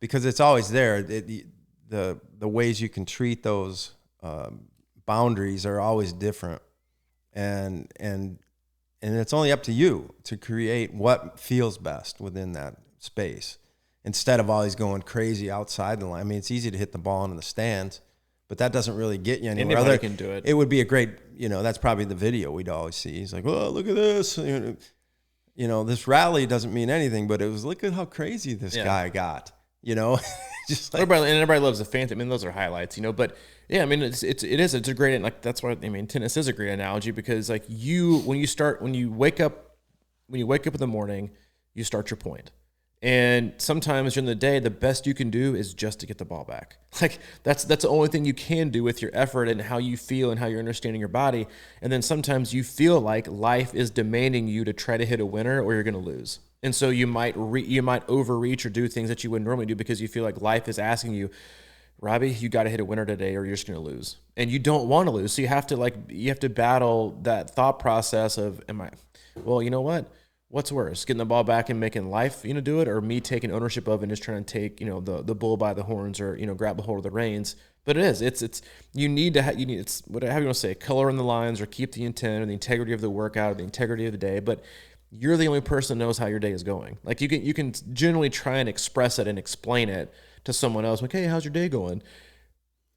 because it's always there. The ways you can treat those boundaries are always different, and it's only up to you to create what feels best within that space, instead of always going crazy outside the line. I mean, it's easy to hit the ball into the stands, but that doesn't really get you anywhere. Anybody can do it. It would be a great, you know, that's probably the video we'd always see. He's like, oh, look at this. You know, this rally doesn's mean anything, but it was, look at how crazy this guy got, you know. Just like, everybody loves the fantasy. I mean, those are highlights, you know, but yeah, I mean, it's a great, like, that's why, I mean, tennis is a great analogy, because, like, when you wake up in the morning, you start your point. And sometimes during the day, the best you can do is just to get the ball back. Like, that's the only thing you can do with your effort and how you feel and how you're understanding your body. And then sometimes you feel like life is demanding you to try to hit a winner, or you're going to lose. And so you might overreach or do things that you wouldn't normally do, because you feel like life is asking you, Robbie, you got to hit a winner today, or you're just going to lose. And you don't want to lose. So you have to battle that thought process of, well, you know what? What's worse, getting the ball back and making life, you know, do it, or me taking ownership of it and just trying to take, you know, the bull by the horns, or, you know, grab a hold of the reins. But you need it's whatever you want to say, color in the lines, or keep the intent or the integrity of the workout or the integrity of the day. But you're the only person that knows how your day is going. Like, you can generally try and express it and explain it to someone else. Like, hey, how's your day going?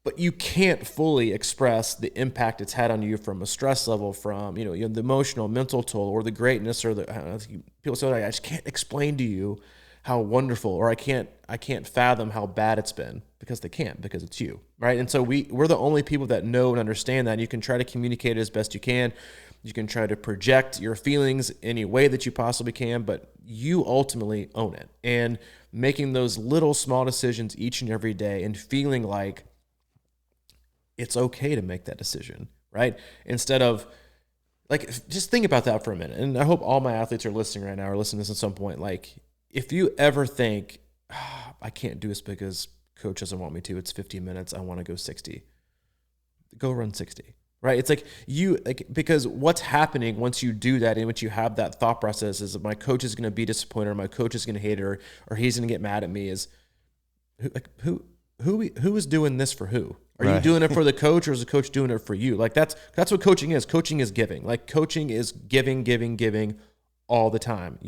But you can't fully express the impact it's had on you from a stress level, from, you know, the emotional, mental toll, or the greatness, or people say, I just can't explain to you how wonderful, or I can't fathom how bad it's been, because they can't, because it's you, right? And so we're the only people that know and understand that. And you can try to communicate it as best you can. You can try to project your feelings any way that you possibly can, but you ultimately own it. And making those little small decisions each and every day, and feeling like it's okay to make that decision, right? Instead of, like, just think about that for a minute. And I hope all my athletes are listening right now, or listening to this at some point. Like, if you ever think, I can't do this because coach doesn't want me to, it's 15 minutes, I want to go 60. Go run 60, right? It's like because what's happening once you do that, and once you have that thought process, is that my coach is going to be disappointed, or my coach is going to hate it, or he's going to get mad at me, is who is doing this for who? Are you doing it for the coach, or is the coach doing it for you? Like, that's what coaching is. Coaching is giving. Like, coaching is giving all the time.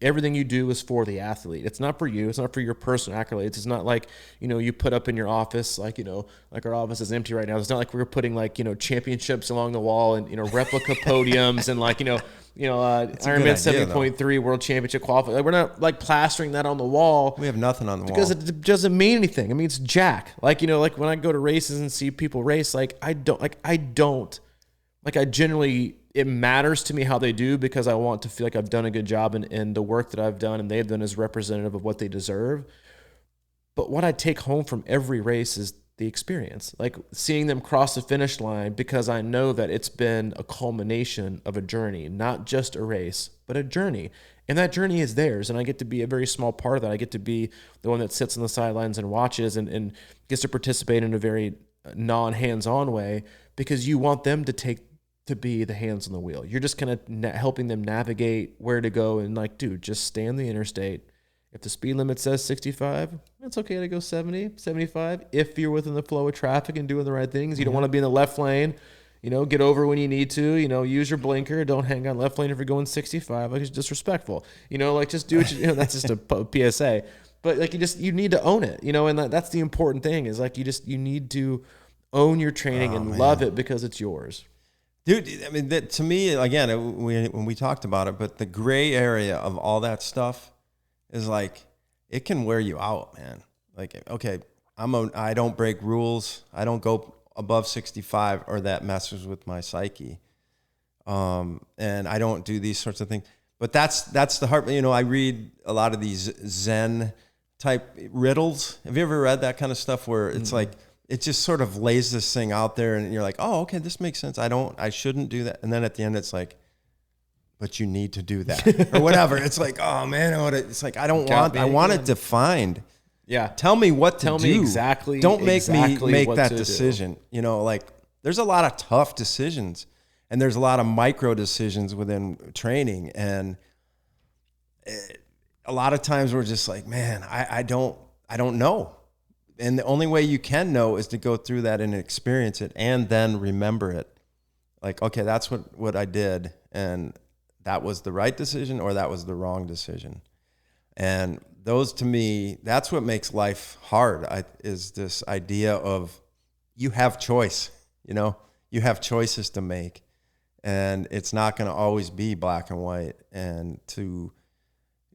Everything you do is for the athlete. It's not for you. It's not for your personal accolades. It's not like, you put up in your office, like our office is empty right now. It's not like we're putting championships along the wall and, replica podiums and Ironman 70.3 World Championship qualifier. Like, we're not like plastering that on the wall. We have nothing on the wall. Because it doesn't mean anything. I mean, it's jack. Like when I go to races and see people race, I generally, it matters to me how they do because I want to feel like I've done a good job and the work that I've done and they've done is representative of what they deserve. But what I take home from every race is the experience, like seeing them cross the finish line, because I know that it's been a culmination of a journey, not just a race, but a journey. And that journey is theirs. And I get to be a very small part of that. I get to be the one that sits on the sidelines and watches and gets to participate in a very non-hands-on way, because you want them to be the hands on the wheel. You're just kind of helping them navigate where to go and dude, just stay on the interstate. If the speed limit says 65, it's okay to go 70, 75. If you're within the flow of traffic and doing the right things, you don't want to be in the left lane, get over when you need to, use your blinker. Don't hang on left lane if you're going 65. It's disrespectful, just do it. That's just a PSA, but you need to own it, and that's the important thing is you need to own your training and love it because it's yours. Dude, I mean, to me, again, when we talked about it, but the gray area of all that stuff is it can wear you out, man. Okay, I don't break rules. I don't go above 65, or that messes with my psyche. And I don't do these sorts of things. But that's the heart. I read a lot of these Zen type riddles. Have you ever read that kind of stuff where it's it just sort of lays this thing out there and you're like, oh, okay, this makes sense. I shouldn't do that. And then at the end, it's but you need to do that or whatever. It's oh man, I want it defined. Yeah. Tell me what to do. Tell me exactly. Don't make me make that decision. There's a lot of tough decisions and there's a lot of micro decisions within training. And a lot of times we're just man, I don't know. And the only way you can know is to go through that and experience it and then remember it. Okay, that's what I did. And that was the right decision or that was the wrong decision. And those, to me, that's what makes life hard, is this idea of you have choice, you have choices to make. And it's not going to always be black and white. And to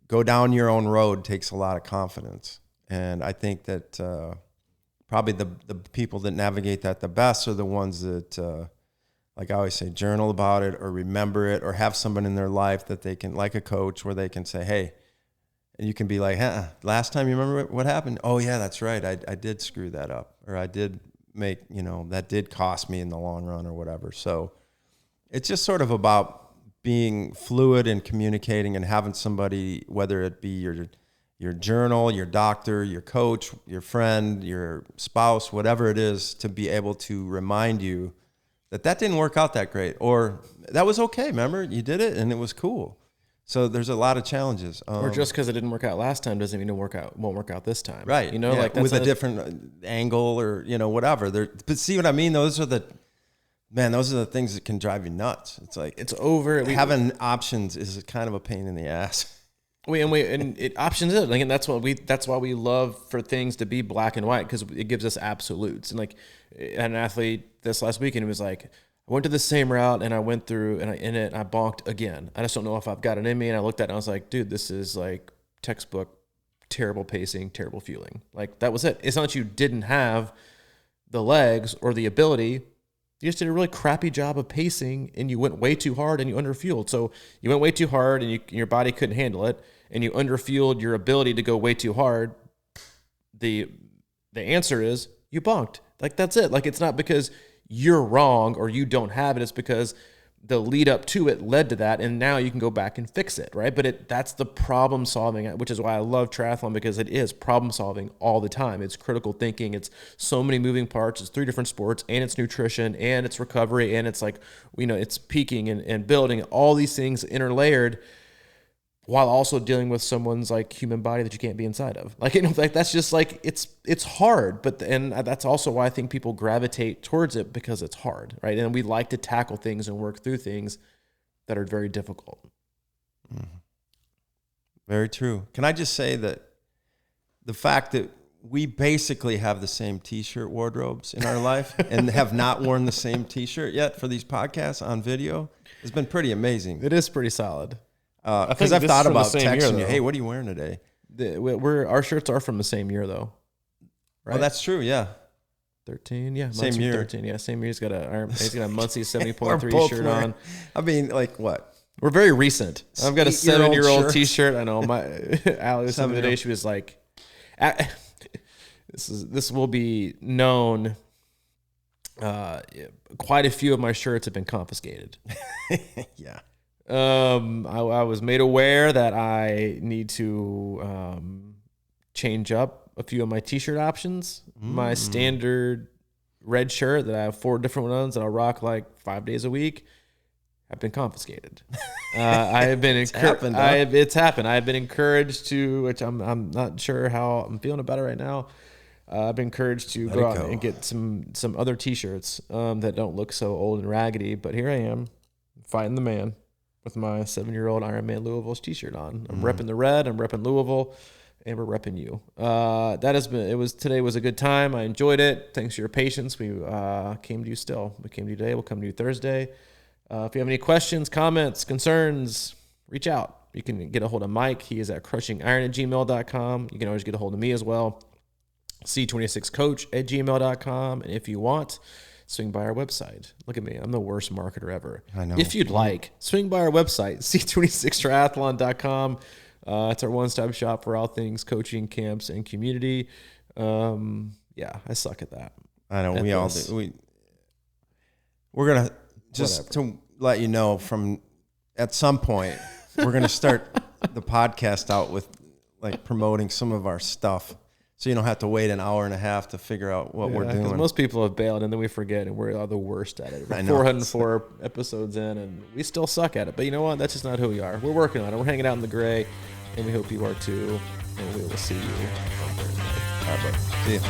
go down your own road takes a lot of confidence. And I think that probably the people that navigate that the best are the ones that, like I always say, journal about it or remember it, or have someone in their life that they can, like a coach, where they can say, hey, and you can be last time you remember what happened? Oh yeah, that's right. I did screw that up, or I did make, that did cost me in the long run or whatever. So it's just sort of about being fluid and communicating and having somebody, whether it be your journal, your doctor, your coach, your friend, your spouse, whatever it is, to be able to remind you that didn't work out that great, or that was okay. Remember, you did it and it was cool. So there's a lot of challenges. Or just because it didn't work out last time doesn't mean it won't work out this time. Right. That's with a different angle or, whatever. But see what I mean? Those are the things that can drive you nuts. It's it's over. Having options is kind of a pain in the ass. Options it. And that's why we love for things to be black and white, because it gives us absolutes. And an athlete this last weekend was I went to the same route and I went through and I bonked again. I just don't know if I've got it in me. And I looked at it and I was like, dude, this is textbook, terrible pacing, terrible fueling. That was it. It's not that you didn't have the legs or the ability. You just did a really crappy job of pacing and you went way too hard and you underfueled. So you went way too hard and your body couldn't handle it, and you underfueled your ability to go way too hard. The answer is you bonked. That's it. It's not because you're wrong or you don't have it. It's because the lead up to it led to that, and now you can go back and fix it, right? But that's the problem solving, which is why I love triathlon, because it is problem solving all the time. It's critical thinking. It's so many moving parts. It's 3 different sports, and it's nutrition, and it's recovery, and it's it's peaking and building, all these things interlayered, while also dealing with someone's human body that you can't be inside of. That's just it's hard, and that's also why I think people gravitate towards it, because it's hard, right? And we like to tackle things and work through things that are very difficult. Very true. Can I just say that the fact that we basically have the same T-shirt wardrobes in our life and have not worn the same T-shirt yet for these podcasts on video has been pretty amazing. It is pretty solid. Because I've thought about texting you, hey, what are you wearing today? Our shirts are from the same year, though. Right? Oh, that's true, yeah. 13, yeah. Same year. 13, yeah. Same year. He's got a Muncie 70.3 shirt on. I mean, like what? We're very recent. I've got a 7-year-old T-shirt. I know. Allie was saying today, she was like, this will be known. Quite a few of my shirts have been confiscated. Yeah. I was made aware that I need to change up a few of my T-shirt options. My standard red shirt that I have 4 different ones that I'll rock like 5 days a week have been confiscated. I have been it's happened. I have been encouraged to, which I'm not sure how I'm feeling about it right now. I've been encouraged to go out and get some other T-shirts that don't look so old and raggedy. But here I am, fighting the man with my 7-year-old Ironman Louisville's T-shirt on. I'm repping the red. I'm repping Louisville, and we're repping you. Today was a good time. I enjoyed it. Thanks for your patience. We came to you still. We came to you today. We'll come to you Thursday. If you have any questions, comments, concerns, reach out. You can get a hold of Mike. He is at crushingiron@gmail.com. You can always get a hold of me as well. C26coach@gmail.com. And if you want, swing by our website. Look at me. I'm the worst marketer ever. I know. If you'd like, swing by our website, C26triathlon.com. It's our one-stop shop for all things coaching, camps, and community. Yeah, I suck at that. I know. We all do. We're going to, just to let you know, at some point, we're going to start the podcast out with like promoting some of our stuff. So you don't have to wait an hour and a half to figure out what we're doing. Most people have bailed and then we forget and we're the worst at it. We're 404 episodes in and we still suck at it. But you know what? That's just not who we are. We're working on it. We're hanging out in the gray and we hope you are too. And we will see you on Thursday. All right, bud. See you.